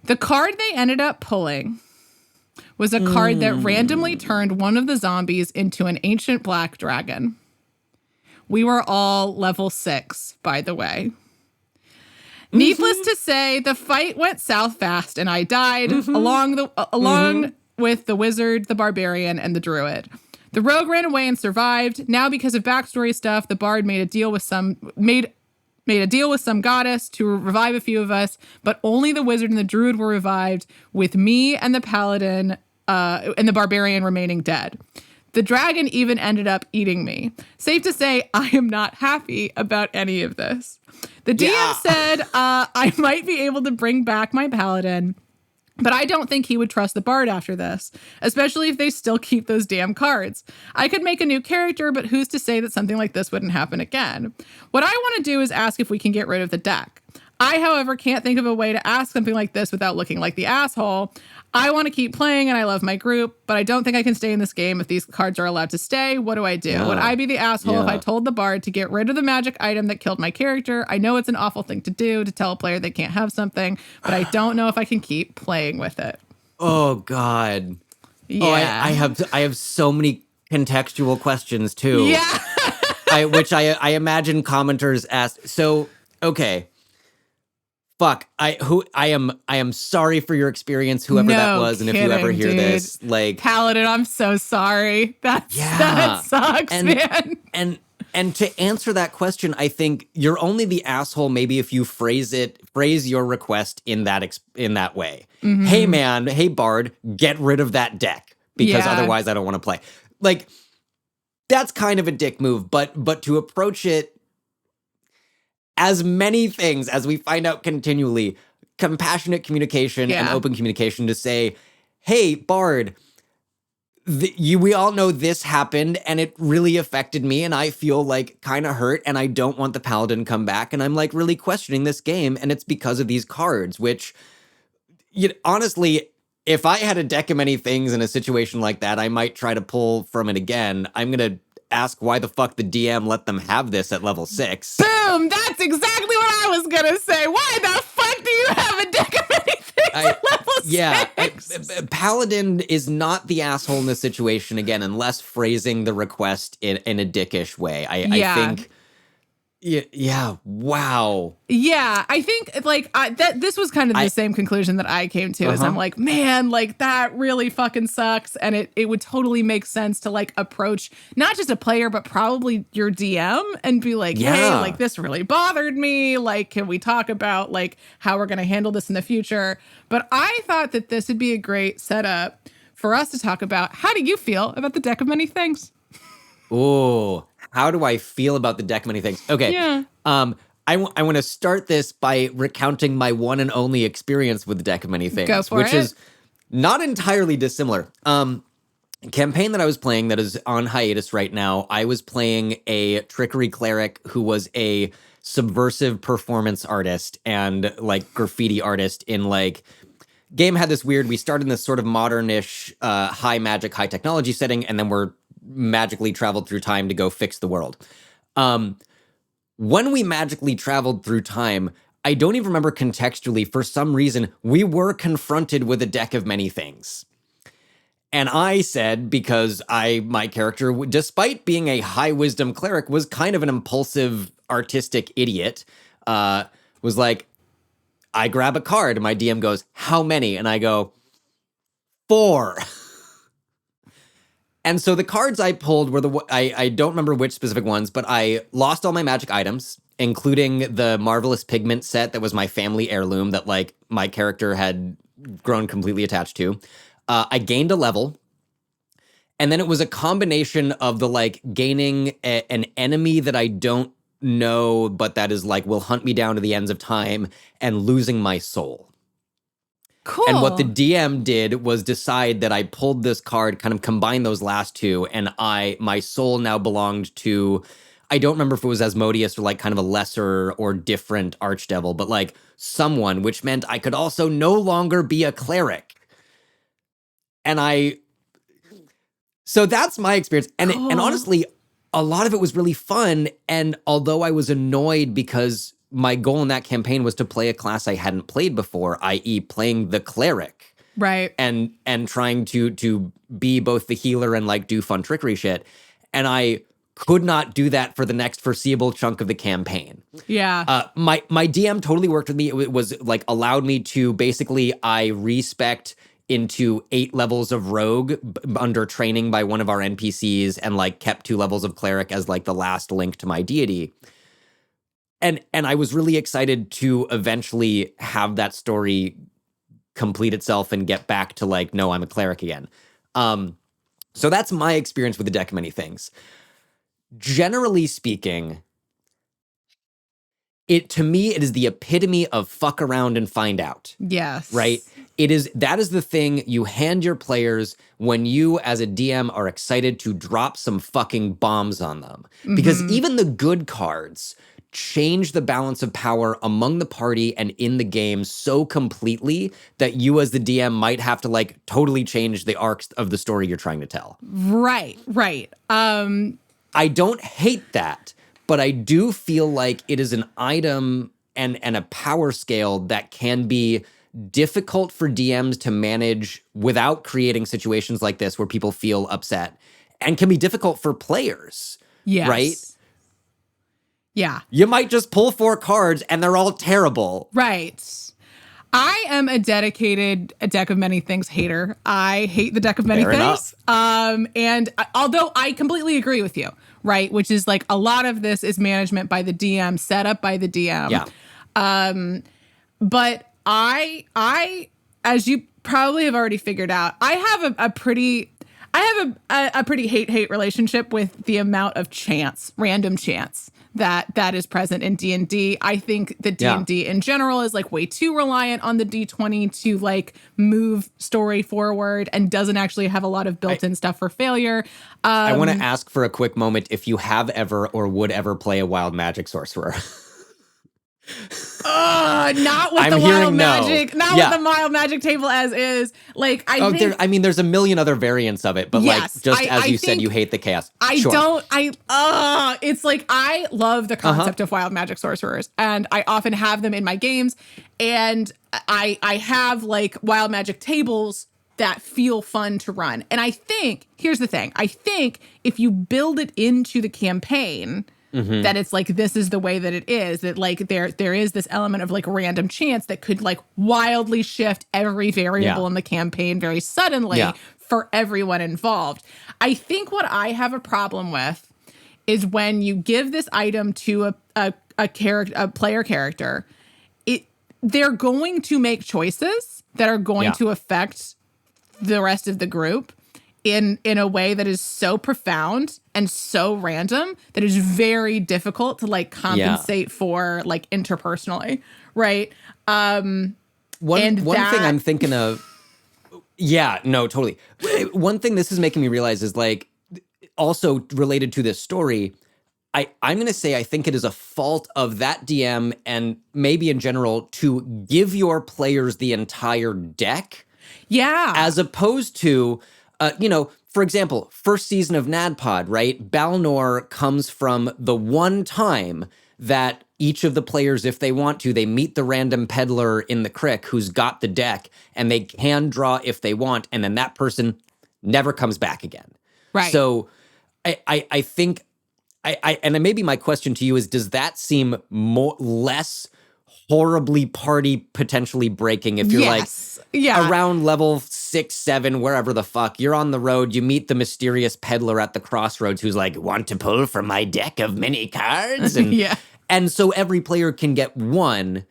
B: The card they ended up pulling was a card that randomly turned one of the zombies into an ancient black dragon. We were all level 6, by the way. Needless to say, the fight went south fast, and I died along with the wizard, the barbarian, and the druid. The rogue ran away and survived. Now, because of backstory stuff, the bard made a deal with some goddess to revive a few of us, but only the wizard and the druid were revived, with me and the paladin and the barbarian remaining dead. The dragon even ended up eating me. Safe to say, I am not happy about any of this. The DM said I might be able to bring back my paladin, but I don't think he would trust the bard after this, especially if they still keep those damn cards. I could make a new character, but who's to say that something like this wouldn't happen again? What I want to do is ask if we can get rid of the deck. I, however, can't think of a way to ask something like this without looking like the asshole. I want to keep playing and I love my group, but I don't think I can stay in this game if these cards are allowed to stay. What do I do? Would I be the asshole if I told the bard to get rid of the magic item that killed my character? I know it's an awful thing to do, to tell a player they can't have something, but I don't know if I can keep playing with it.
A: Oh, God.
B: Yeah.
A: Oh, I have so many contextual questions, too.
B: Yeah.
A: which I imagine commenters asked. So, okay. Fuck, I am sorry for your experience, whoever that was, and if you ever hear this, like
B: Paladin, I'm so sorry. That sucks, man.
A: And to answer that question, I think you're only the asshole maybe if you phrase your request in that way. Mm-hmm. Hey man, hey bard, get rid of that deck because otherwise I don't want to play. Like that's kind of a dick move, but to approach it as many things as we find out continually, compassionate communication and open communication to say, hey, Bard, we all know this happened and it really affected me and I feel like kind of hurt and I don't want the paladin come back and I'm like really questioning this game and it's because of these cards, which honestly, if I had a deck of many things in a situation like that, I might try to pull from it again. I'm going to ask why the fuck the DM let them have this at level 6.
B: Boom! That's exactly what I was gonna say. Why the fuck do you have a deck of anything at level 6?
A: Paladin is not the asshole in this situation again, unless phrasing the request in a dickish way. I think. Yeah. Wow.
B: Yeah, I think this was kind of the same conclusion that I came to. Is I'm like, man, like that really fucking sucks, and it would totally make sense to like approach not just a player but probably your DM and be like, hey, like this really bothered me. Like, can we talk about like how we're gonna handle this in the future? But I thought that this would be a great setup for us to talk about how do you feel about the deck of many things?
A: Oh. How do I feel about the deck of many things? Okay.
B: Yeah.
A: I want to start this by recounting my one and only experience with the deck of many things,
B: Go for
A: which
B: it.
A: is not entirely dissimilar. campaign that I was playing that is on hiatus right now, I was playing a trickery cleric who was a subversive performance artist and like graffiti artist in like game had this weird, we started in this sort of modernish high magic, high technology setting, and then we're magically traveled through time to go fix the world. When we magically traveled through time, I don't even remember contextually, for some reason, we were confronted with a deck of many things. And I said, because my character, despite being a high wisdom cleric, was kind of an impulsive, artistic idiot, was like, I grab a card, and my DM goes, how many? And I go, 4. And so the cards I pulled were I don't remember which specific ones, but I lost all my magic items, including the Marvelous Pigment set that was my family heirloom that like my character had grown completely attached to. I gained a level, and then it was a combination of the like gaining an enemy that I don't know, but that is like will hunt me down to the ends of time, and losing my soul.
B: Cool.
A: And what the DM did was decide that I pulled this card, kind of combined those last two, and my soul now belonged to, I don't remember if it was Asmodeus or like kind of a lesser or different archdevil, but like someone, which meant I could also no longer be a cleric. And so that's my experience. And
B: Cool.
A: and honestly, a lot of it was really fun. And although I was annoyed because my goal in that campaign was to play a class I hadn't played before, i.e. playing the cleric.
B: Right.
A: And trying to be both the healer and like do fun trickery shit. And I could not do that for the next foreseeable chunk of the campaign.
B: Yeah.
A: My DM totally worked with me. It was like allowed me to basically, I respect into 8 levels of rogue under training by one of our NPCs, and like kept 2 levels of cleric as like the last link to my deity. And I was really excited to eventually have that story complete itself and get back to like, no, I'm a cleric again. So that's my experience with the deck of many things. Generally speaking, to me, it is the epitome of fuck around and find out.
B: Yes.
A: Right? That is the thing you hand your players when you, as a DM, are excited to drop some fucking bombs on them. Because even the good cards change the balance of power among the party and in the game so completely that you, as the DM, might have to like totally change the arcs of the story you're trying to tell.
B: Right.
A: I don't hate that, but I do feel like it is an item and a power scale that can be difficult for DMs to manage without creating situations like this where people feel upset, and can be difficult for players.
B: Yes.
A: Right?
B: Yeah.
A: You might just pull 4 cards and they're all terrible.
B: Right. I am a dedicated A Deck of Many Things hater. I hate the Deck of Many Things. Although I completely agree with you, right? Which is like a lot of this is management by the DM, set up by the DM.
A: Yeah.
B: But I, as you probably have already figured out, I have a pretty hate relationship with the amount of random chance that is present in D&D. I think that D&D in general is like way too reliant on the D20 to like move story forward and doesn't actually have a lot of built-in stuff for failure.
A: I want to ask for a quick moment if you have ever or would ever play a wild magic sorcerer.
B: Not with the wild magic, with the wild magic table as is. Like I think,
A: there's a million other variants of it, but
B: yes,
A: like just as you said, you hate the chaos.
B: It's like I love the concept of wild magic sorcerers, and I often have them in my games, and I have like wild magic tables that feel fun to run. And I think here's the thing: I think if you build it into the campaign. That it's like, this is the way that it is, that like there is this element of like random chance that could like wildly shift every variable in the campaign very suddenly for everyone involved. I think what I have a problem with is when you give this item to a player character, they're going to make choices that are going to affect the rest of the group in a way that is so profound and so random that is very difficult to like compensate for like interpersonally, right?
A: One thing I'm thinking of. Yeah, no, totally. One thing this is making me realize is like also related to this story. I'm going to say I think it is a fault of that DM and maybe in general to give your players the entire deck.
B: Yeah.
A: As opposed to, for example, first season of NADPOD, right? Balnor comes from the one time that each of the players, if they want to, they meet the random peddler in the crick who's got the deck and they can draw if they want. And then that person never comes back again.
B: Right.
A: So I think... and maybe my question to you is, does that seem less horribly party potentially breaking if you're around level 6, 7, wherever the fuck, you're on the road, you meet the mysterious peddler at the crossroads who's like, want to pull from my deck of many cards? And, and so every player can get one.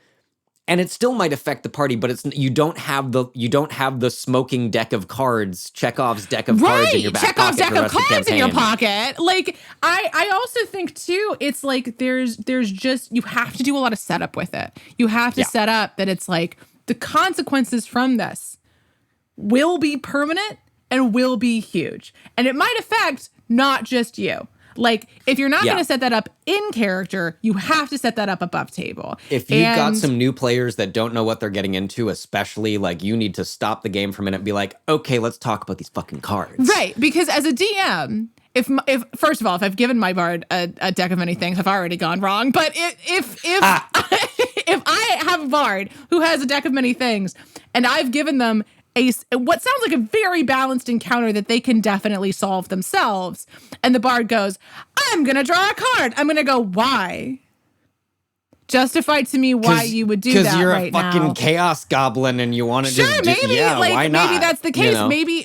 A: And it still might affect the party, but you don't have the smoking deck of cards, Chekhov's deck of cards in your back pocket.
B: Chekhov's deck of cards in your pocket. Like I also think too, it's like there's just, you have to do a lot of setup with it. You have to set up that it's like the consequences from this will be permanent and will be huge. And it might affect not just you. Like, if you're not going to set that up in character, you have to set that up above table.
A: If you've got some new players that don't know what they're getting into, especially, like, you need to stop the game for a minute and be like, okay, let's talk about these fucking cards.
B: Right, because as a DM, if first of all, if I've given my bard a deck of many things, I've already gone wrong. But if if I have a bard who has a deck of many things, and I've given them what sounds like a very balanced encounter that they can definitely solve themselves. And the bard goes, I'm going to draw a card. I'm going to go, why? Justify to me why you would do that right now.
A: Because you're a fucking chaos goblin and you want to
B: just do, why not? Maybe that's the case. You know? Maybe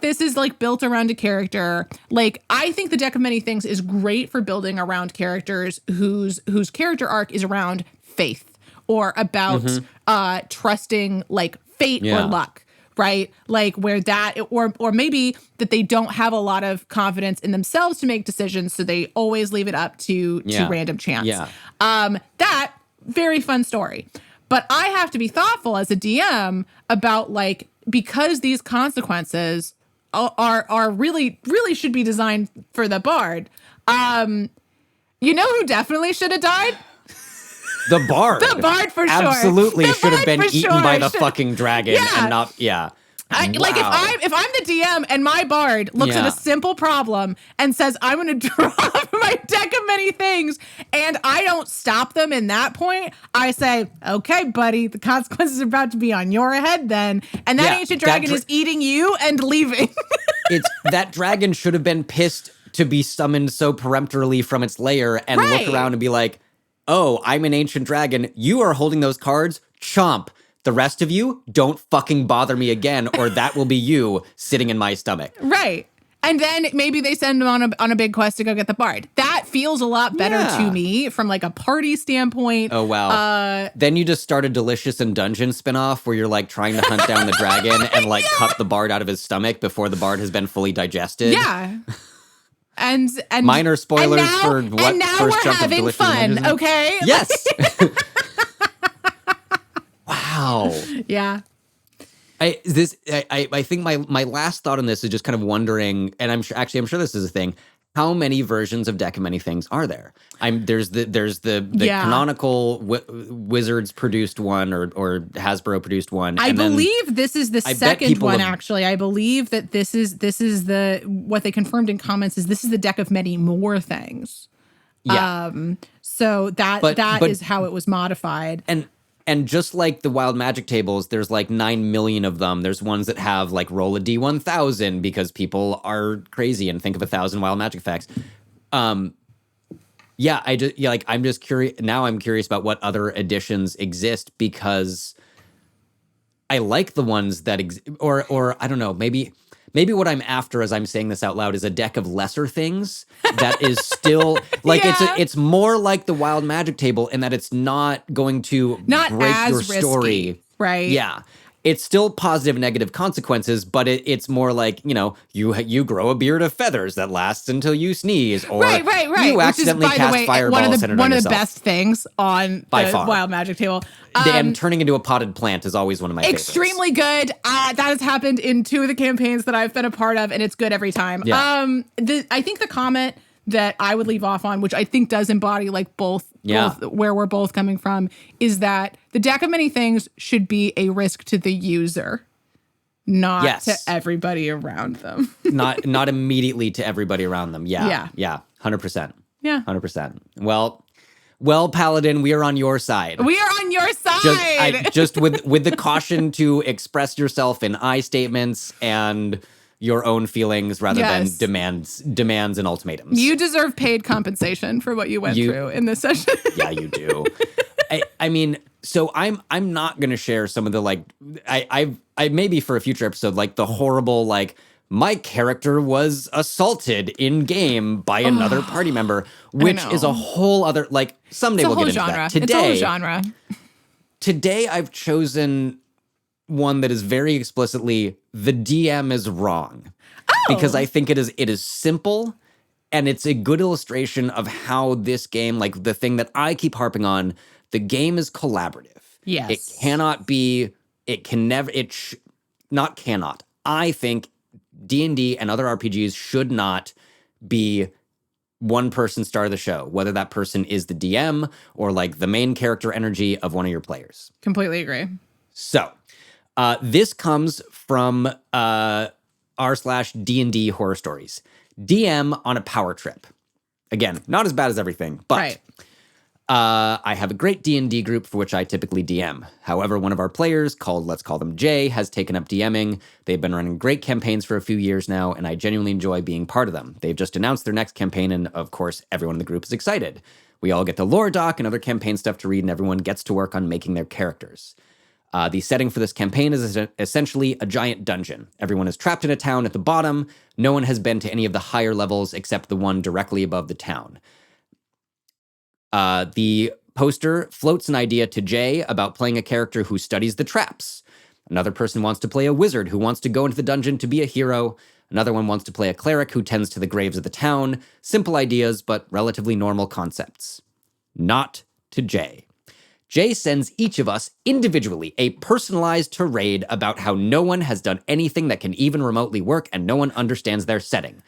B: this is like built around a character. Like, I think the deck of many things is great for building around characters whose character arc is around faith or about trusting like fate or luck. Right? Like where that, or maybe that they don't have a lot of confidence in themselves to make decisions. So they always leave it up to random chance. Yeah. That very fun story. But I have to be thoughtful as a DM about like, because these consequences are really, really should be designed for the bard. You know who definitely should have died?
A: The bard.
B: The bard for sure.
A: Absolutely should have been eaten by the fucking dragon and not,
B: Like if I'm the DM and my bard looks at a simple problem and says, I'm going to draw my deck of many things, and I don't stop them in that point, I say, okay, buddy, the consequences are about to be on your head then. And that ancient dragon is eating you and leaving.
A: That dragon should have been pissed to be summoned so peremptorily from its lair and look around and be like, oh, I'm an ancient dragon. You are holding those cards. Chomp. The rest of you, don't fucking bother me again, or that will be you sitting in my stomach.
B: Right. And then maybe they send him on a big quest to go get the bard. That feels a lot better to me from like a party standpoint.
A: Oh, wow. Then you just start a Delicious and Dungeon spinoff where you're like trying to hunt down the dragon and like cut the bard out of his stomach before the bard has been fully digested.
B: Yeah. And
A: minor spoilers for what
B: and now
A: first
B: we're
A: jump
B: having
A: of
B: fun, okay?
A: Yes. Wow.
B: Yeah.
A: I think my last thought on this is just kind of wondering, and I'm sure this is a thing. How many versions of Deck of Many Things are there? There's the canonical Wizards produced one or Hasbro produced one.
B: I believe this is the second one. Actually, I believe that this is the what they confirmed in comments is this is the Deck of Many More Things.
A: Yeah.
B: So that is how it was modified.
A: And just like the Wild Magic tables, there's like 9 million of them. There's ones that have like roll a D1000 because people are crazy and think of 1,000 Wild Magic effects. I'm just curious. Now I'm curious about what other editions exist because I like the ones that or I don't know, maybe what I'm after as I'm saying this out loud is a deck of lesser things that is still like it's more like the Wild Magic table in that it's not going to break your story.
B: Right.
A: Yeah. it's still positive and negative consequences, but it's more like, you grow a beard of feathers that lasts until you sneeze, or
B: right.
A: you accidentally cast fireballs centered on
B: one of the
A: yourself.
B: best things on
A: By
B: the
A: far.
B: Wild Magic table.
A: And turning into a potted plant is always one of my favorites.
B: Extremely good. That has happened in 2 of the campaigns that I've been a part of, and it's good every time.
A: Yeah.
B: I think the comment that I would leave off on, which I think does embody like both where we're both coming from, is that the deck of many things should be a risk to the user, not to everybody around them.
A: not immediately to everybody around them. Yeah. 100%.
B: Yeah.
A: 100%. Well, Paladin, we are on your side.
B: We are on your side.
A: Just with the caution to express yourself in I statements and your own feelings rather than demands and ultimatums.
B: You deserve paid compensation for what you went through in this session.
A: Yeah, you do. I mean, so I'm not gonna share some of the I maybe for a future episode, like the horrible my character was assaulted in game by another party member, which is a whole other someday we'll get into
B: genre.
A: that. Today,
B: it's a whole genre.
A: Today I've chosen one that is very explicitly the DM is wrong. Because I think it is simple, and it's a good illustration of how this game, the thing that I keep harping on, the game is collaborative.
B: Yes.
A: It cannot be, it can never, not cannot. I think D&D and other RPGs should not be one person star of the show, whether that person is the DM or the main character energy of one of your players.
B: Completely agree.
A: So, this comes from r/D&D horror stories. DM on a power trip. Again, not as bad as everything, but I have a great D&D group for which I typically DM. However, one of our players, let's call them Jay, has taken up DMing. They've been running great campaigns for a few years now, and I genuinely enjoy being part of them. They've just announced their next campaign, and of course, everyone in the group is excited. We all get the lore doc and other campaign stuff to read, and everyone gets to work on making their characters. The setting for this campaign is essentially a giant dungeon. Everyone is trapped in a town at the bottom. No one has been to any of the higher levels except the one directly above the town. The poster floats an idea to Jay about playing a character who studies the traps. Another person wants to play a wizard who wants to go into the dungeon to be a hero. Another one wants to play a cleric who tends to the graves of the town. Simple ideas, but relatively normal concepts. Not to Jay. Jay sends each of us individually a personalized tirade about how no one has done anything that can even remotely work and no one understands their setting.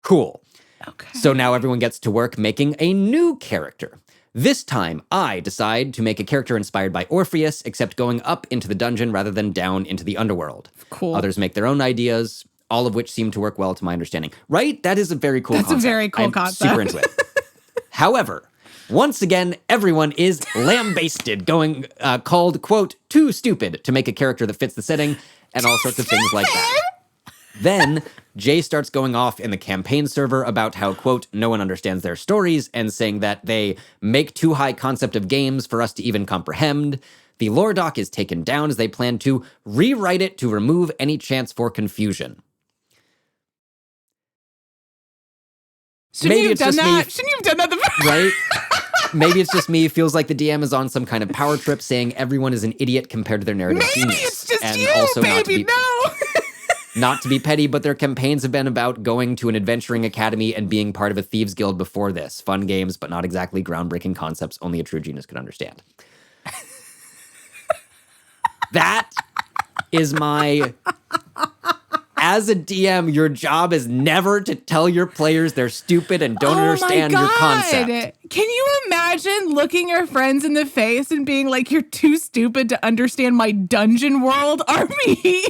A: Cool.
B: Okay.
A: So now everyone gets to work making a new character. This time, I decide to make a character inspired by Orpheus, except going up into the dungeon rather than down into the underworld.
B: Cool.
A: Others make their own ideas, all of which seem to work well to my understanding. Right? That is a very cool concept.
B: That's a very cool
A: I'm
B: concept.
A: super into it. However, once again, everyone is lambasted, called, quote, too stupid to make a character that fits the setting, and all sorts of things like that. Then, Jay starts going off in the campaign server about how, quote, no one understands their stories, and saying that they make too high concept of games for us to even comprehend. The lore doc is taken down as they plan to rewrite it to remove any chance for confusion.
B: Shouldn't you have done that?
A: Right? Maybe it's just me. Feels like the DM is on some kind of power trip saying everyone is an idiot compared to their narrative
B: Maybe
A: genius.
B: it's just
A: and
B: you,
A: also
B: baby,
A: not to be petty, but their campaigns have been about going to an adventuring academy and being part of a thieves guild before this. Fun games, but not exactly groundbreaking concepts only a true genius could understand. That is my... As a DM, your job is never to tell your players they're stupid and don't understand your concept.
B: Can you imagine looking your friends in the face and being like, you're too stupid to understand my dungeon world, army?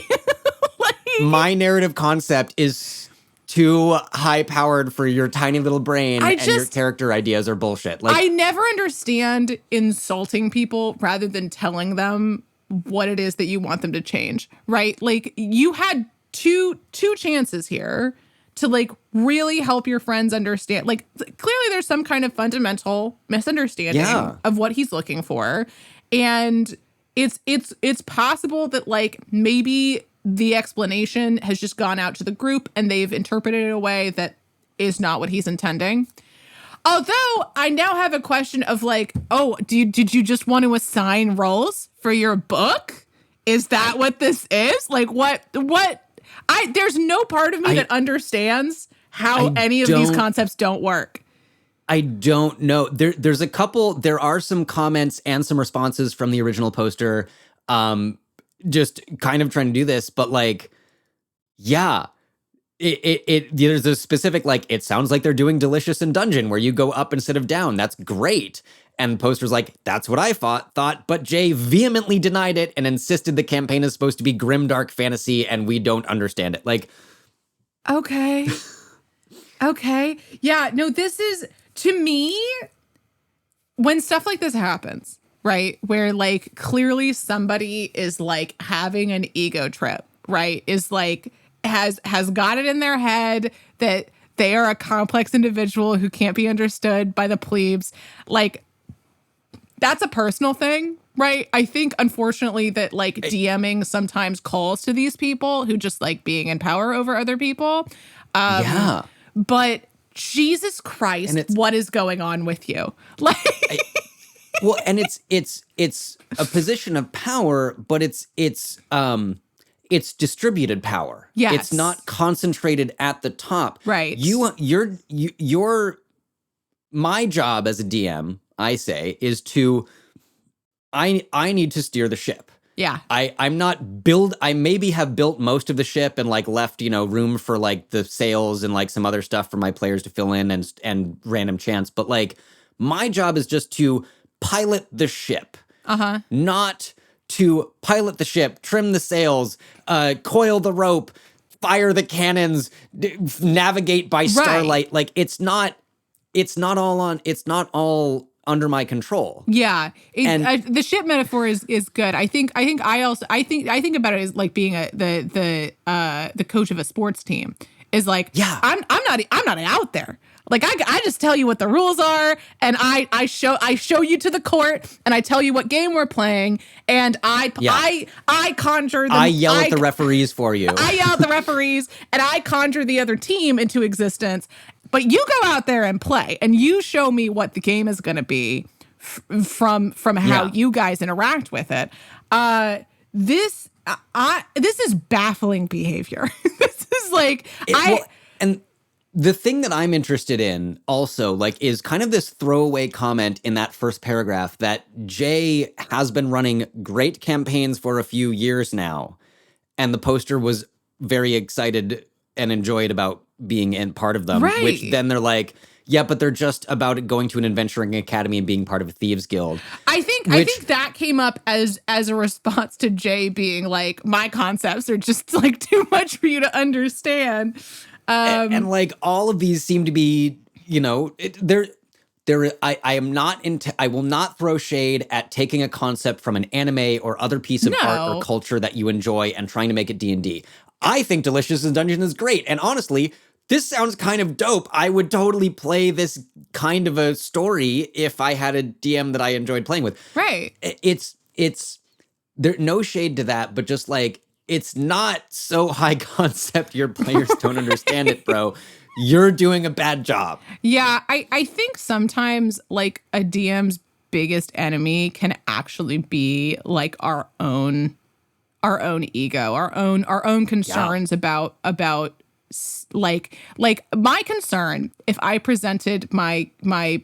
A: My narrative concept is too high-powered for your tiny little brain, and your character ideas are bullshit.
B: I never understand insulting people rather than telling them what it is that you want them to change, right? You had two chances here to really help your friends understand. Clearly there's some kind of fundamental misunderstanding of what he's looking for. And it's possible that maybe the explanation has just gone out to the group and they've interpreted it in a way that is not what he's intending. Although I now have a question of like, oh, did you just want to assign roles for your book? Is that what this is? Like what there's no part of me that understands how any of these concepts don't work.
A: I don't know. There are some comments and some responses from the original poster, just kind of trying to do this, but like, yeah, there's a specific, like, it sounds like they're doing Delicious in Dungeon where you go up instead of down. That's great. And the poster's like, that's what I thought, but Jay vehemently denied it and insisted the campaign is supposed to be grimdark fantasy and we don't understand it. Like,
B: okay. Okay. Yeah, no, this is, to me, when stuff like this happens, right, where like clearly somebody is like having an ego trip, right, is like has got it in their head that they are a complex individual who can't be understood by the plebes, like that's a personal thing, right? I think unfortunately that like DMing sometimes calls to these people who just like being in power over other people. Yeah. But Jesus Christ, what is going on with you? Like,
A: well, and it's a position of power, but it's distributed power.
B: Yes.
A: It's not concentrated at the top.
B: Right.
A: My job as a DM, I say, is to I need to steer the ship.
B: Yeah.
A: I maybe have built most of the ship and like left, room for like the sails and like some other stuff for my players to fill in and random chance. But like my job is just to pilot the ship. Not to pilot the ship, trim the sails, coil the rope, fire the cannons, navigate by starlight. Right. Like it's not all under my control.
B: Yeah. The ship metaphor is good. I think about it as like being the coach of a sports team is like, yeah, I'm not out there. Like I just tell you what the rules are and I show you to the court and I tell you what game we're playing and I conjure them.
A: I yell at the referees for you.
B: I yell at the referees and I conjure the other team into existence. But you go out there and play, and you show me what the game is going to be from how you guys interact with it. This is baffling behavior. This is like
A: and the thing that I'm interested in also like is kind of this throwaway comment in that first paragraph that Jay has been running great campaigns for a few years now, and the poster was very excited and enjoyed about being in part of them, right. Which then they're like, yeah, but they're just about going to an adventuring academy and being part of a thieves guild.
B: I think that came up as a response to Jay being like, my concepts are just like too much for you to understand.
A: And like all of these seem to be, I will not throw shade at taking a concept from an anime or other piece of art or culture that you enjoy and trying to make it D&D. I think Delicious in Dungeon is great. And honestly, this sounds kind of dope. I would totally play this kind of a story if I had a DM that I enjoyed playing with.
B: Right.
A: It's there, no shade to that, but just like, it's not so high concept your players don't understand it, bro. You're doing a bad job.
B: Yeah, I think sometimes like a DM's biggest enemy can actually be like our own ego, our own concerns about like my concern if I presented my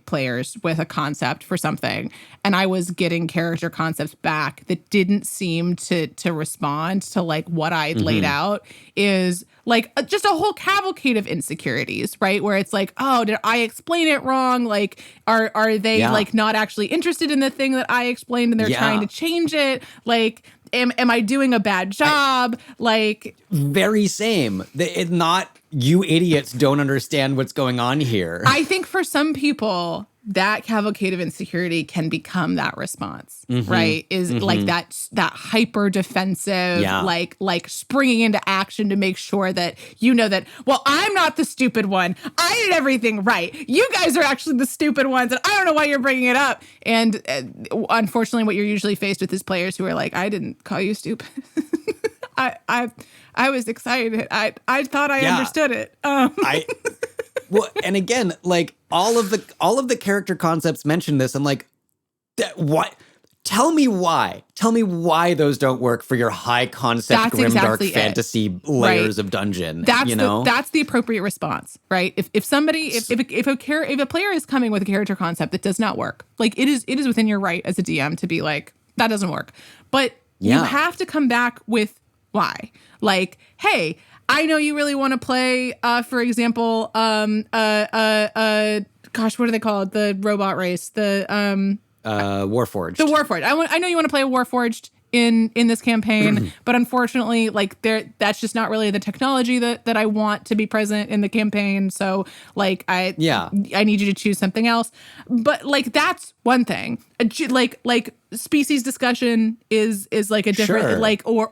B: players with a concept for something and I was getting character concepts back that didn't seem to respond to like what I'd laid out is like just a whole cavalcade of insecurities, right? Where it's like, oh, did I explain it wrong? Like, are they like not actually interested in the thing that I explained and they're trying to change it? Like, am I doing a bad job?
A: Very same. It's not you idiots don't understand what's going on here.
B: I think for some people, that cavalcade of insecurity can become that response, right? Is like that hyper defensive, like springing into action to make sure that that, well, I'm not the stupid one. I did everything right. You guys are actually the stupid ones, and I don't know why you're bringing it up. And unfortunately, what you're usually faced with is players who are like, I didn't call you stupid. I was excited. I thought I understood it.
A: Well, and again, like all of the character concepts mention this. I'm like, what? Tell me why. Tell me why those don't work for your high concept, grimdark fantasy layers of dungeon.
B: That's the appropriate response, right? If a player is coming with a character concept that does not work, like it is within your right as a DM to be like, that doesn't work. But you have to come back with why. Like, hey, I know you really want to play, for example, gosh, what are they called? The robot race,
A: Warforged.
B: The Warforged. I know you want to play a Warforged in this campaign, but unfortunately, like that's just not really the technology that I want to be present in the campaign. So like I need you to choose something else. But like that's one thing. Like species discussion is like a different or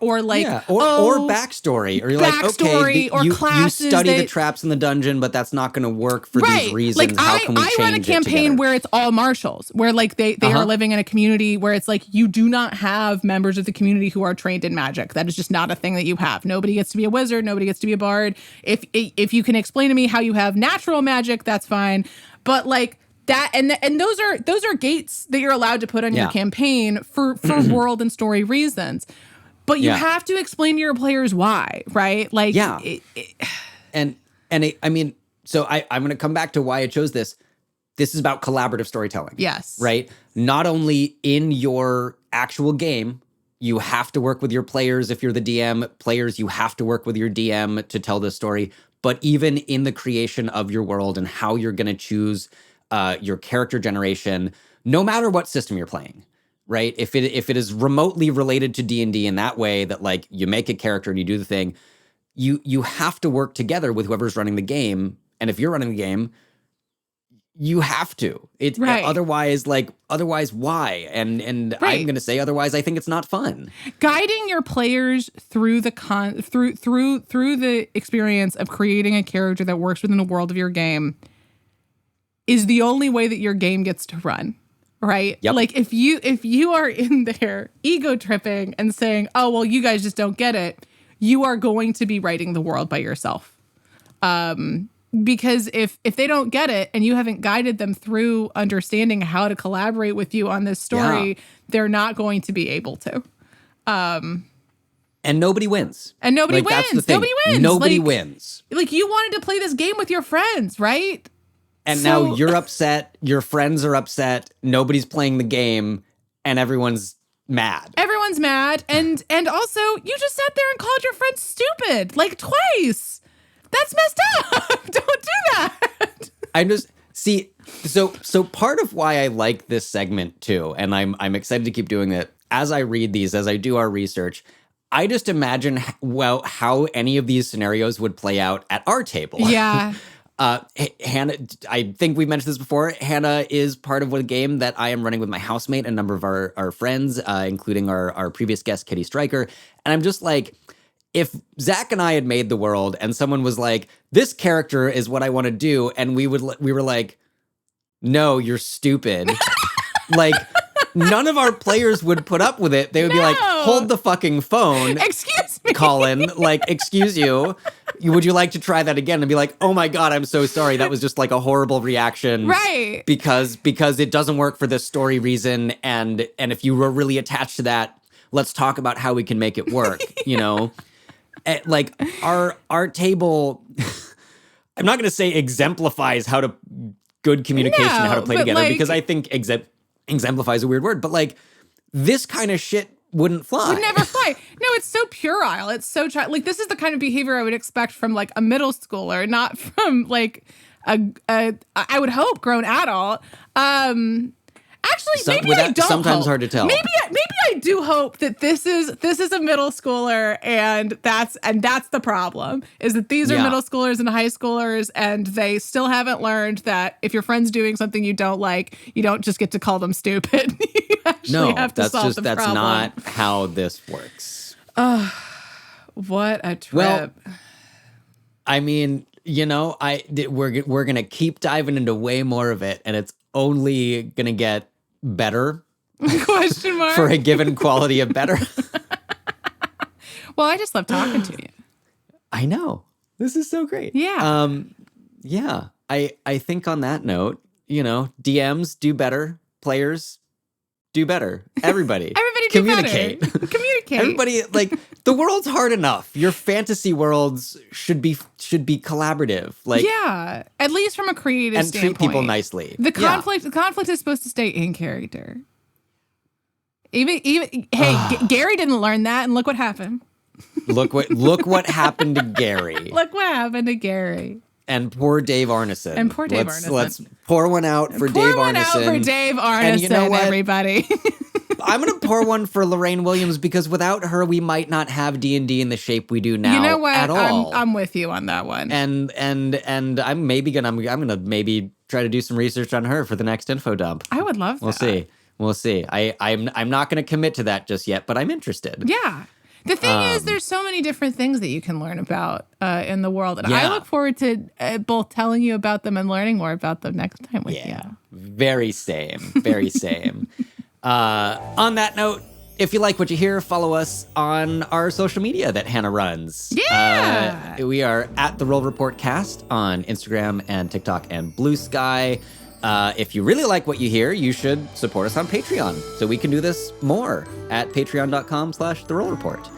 A: backstory, or you're like, okay,
B: or classes
A: you study the traps in the dungeon, but that's not going to work for these reasons.
B: Like
A: how can we change it?
B: I run a campaign where it's all martials, where like they are living in a community where it's like you do not have members of the community who are trained in magic. That is just not a thing that you have. Nobody gets to be a wizard. Nobody gets to be a bard. If you can explain to me how you have natural magic, that's fine. But like that, and those are gates that you're allowed to put on your campaign for world and story reasons. But you have to explain to your players why, right? Like, I
A: mean, so I'm going to come back to why I chose this. This is about collaborative storytelling.
B: Yes.
A: Right? Not only in your actual game, you have to work with your players. If you're the DM, players, you have to work with your DM to tell this story. But even in the creation of your world and how you're going to choose your character generation, no matter what system you're playing, right? If it is remotely related to D&D in that way, that like you make a character and you do the thing, you have to work together with whoever's running the game. And if you're running the game, you have to. Otherwise, why? And I'm going to say otherwise. I think it's not fun.
B: Guiding your players through the through the experience of creating a character that works within the world of your game is the only way that your game gets to run, right?
A: Yep.
B: Like if you are in there ego tripping and saying, "Oh, well, you guys just don't get it," you are going to be writing the world by yourself. Because if they don't get it and you haven't guided them through understanding how to collaborate with you on this story, they're not going to be able to.
A: And nobody wins.
B: Nobody wins.
A: Nobody wins.
B: Like you wanted to play this game with your friends, right?
A: And now you're upset, your friends are upset, nobody's playing the game, and everyone's mad.
B: Everyone's mad. And also, you just sat there and called your friends stupid, like twice. That's messed up. Don't do that.
A: I just see. So part of why I like this segment too, and I'm excited to keep doing it as I read these, as I do our research. I just imagine how any of these scenarios would play out at our table.
B: Yeah.
A: Hannah, I think we've mentioned this before. Hannah is part of a game that I am running with my housemate and a number of our friends, including our previous guest, Kitty Stryker. And I'm just like, if Zach and I had made the world and someone was like, this character is what I want to do, and we were like, no, you're stupid. Like, none of our players would put up with it. They would be like, hold the fucking phone.
B: Excuse me.
A: Colin, like, excuse you. Would you like to try that again? And be like, oh my God, I'm so sorry. That was just like a horrible reaction.
B: Right.
A: Because it doesn't work for this story reason. And if you were really attached to that, let's talk about how we can make it work, you know? Like our table, I'm not going to say exemplifies how to good communication, how to play together, because I think exemplifies a weird word, but like this kind of shit wouldn't fly.
B: Would never fly. No, it's so puerile. It's so like this is the kind of behavior I would expect from like a middle schooler, not from like I would hope grown adult. Actually, maybe I don't.
A: Sometimes
B: hope.
A: Hard to tell.
B: Maybe I do hope that this is a middle schooler, and that's the problem. Is that these are middle schoolers and high schoolers, and they still haven't learned that if your friend's doing something you don't like, you don't just get to call them stupid. You actually have to solve the problem.
A: That's not how this works.
B: What a trip.
A: Well, I mean, you know, we're gonna keep diving into way more of it, and it's only gonna get better.
B: Question mark.
A: For a given quality of better.
B: Well, I just love talking to you.
A: I know. This is so great.
B: Yeah.
A: Yeah. I think on that note, DMs do better, players do better. Everybody
B: do
A: communicate.
B: better. Communicate.
A: Everybody, like, the world's hard enough. Your fantasy worlds should be collaborative. Like,
B: yeah, at least from a creative
A: and
B: standpoint.
A: treat people nicely.
B: The conflict is supposed to stay in character. Even hey, Gary didn't learn that, and look what happened.
A: Look what happened to Gary.
B: Look what happened to Gary.
A: And poor Dave Arneson. Let's pour one out for Dave Arneson.
B: Pour one out for Dave Arneson, you know everybody.
A: I'm going to pour one for Lorraine Williams, because without her, we might not have D&D in the shape we do now.
B: You know what?
A: At all.
B: I'm with you on that one.
A: And I'm gonna maybe try to do some research on her for the next info dump.
B: I would love that.
A: We'll see. I'm not going to commit to that just yet, but I'm interested.
B: Yeah. The thing is, there's so many different things that you can learn about in the world. And I look forward to both telling you about them and learning more about them next time with you.
A: Very same. Very same. On that note, if you like what you hear, follow us on our social media that Hannah runs.
B: Yeah.
A: We are at The Roll Report Cast on Instagram and TikTok and Blue Sky. If you really like what you hear, you should support us on Patreon so we can do this more at patreon.com/The Roll Report.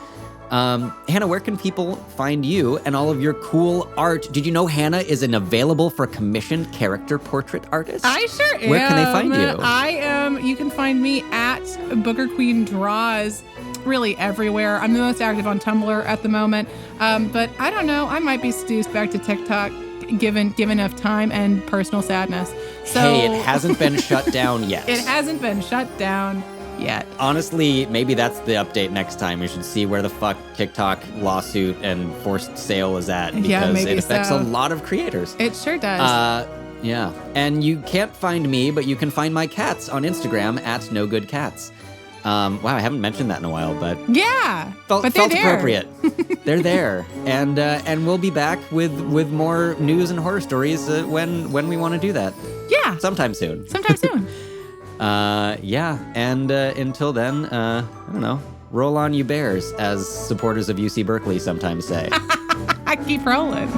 A: Hannah, where can people find you and all of your cool art? Did you know Hannah is an available for commissioned character portrait artist?
B: I sure am.
A: Where can they find you?
B: I am. You can find me at Booger Queen Draws, really everywhere. I'm the most active on Tumblr at the moment. But I don't know. I might be seduced back to TikTok given enough time and personal sadness. So,
A: hey, it hasn't been shut down yet.
B: It hasn't been shut down yet.
A: Honestly, maybe that's the update next time. We should see where the fuck TikTok lawsuit and forced sale is at, because it affects a lot of creators.
B: It sure does.
A: Yeah. And you can't find me, but you can find my cats on Instagram at NoGoodCats. Wow, I haven't mentioned that in a while, but
B: yeah,
A: felt
B: there.
A: appropriate. They're there, and we'll be back with more news and horror stories when we want to do that.
B: Yeah,
A: sometime soon. Yeah, and until then, I don't know. Roll on, you bears, as supporters of UC Berkeley sometimes say.
B: I keep rolling.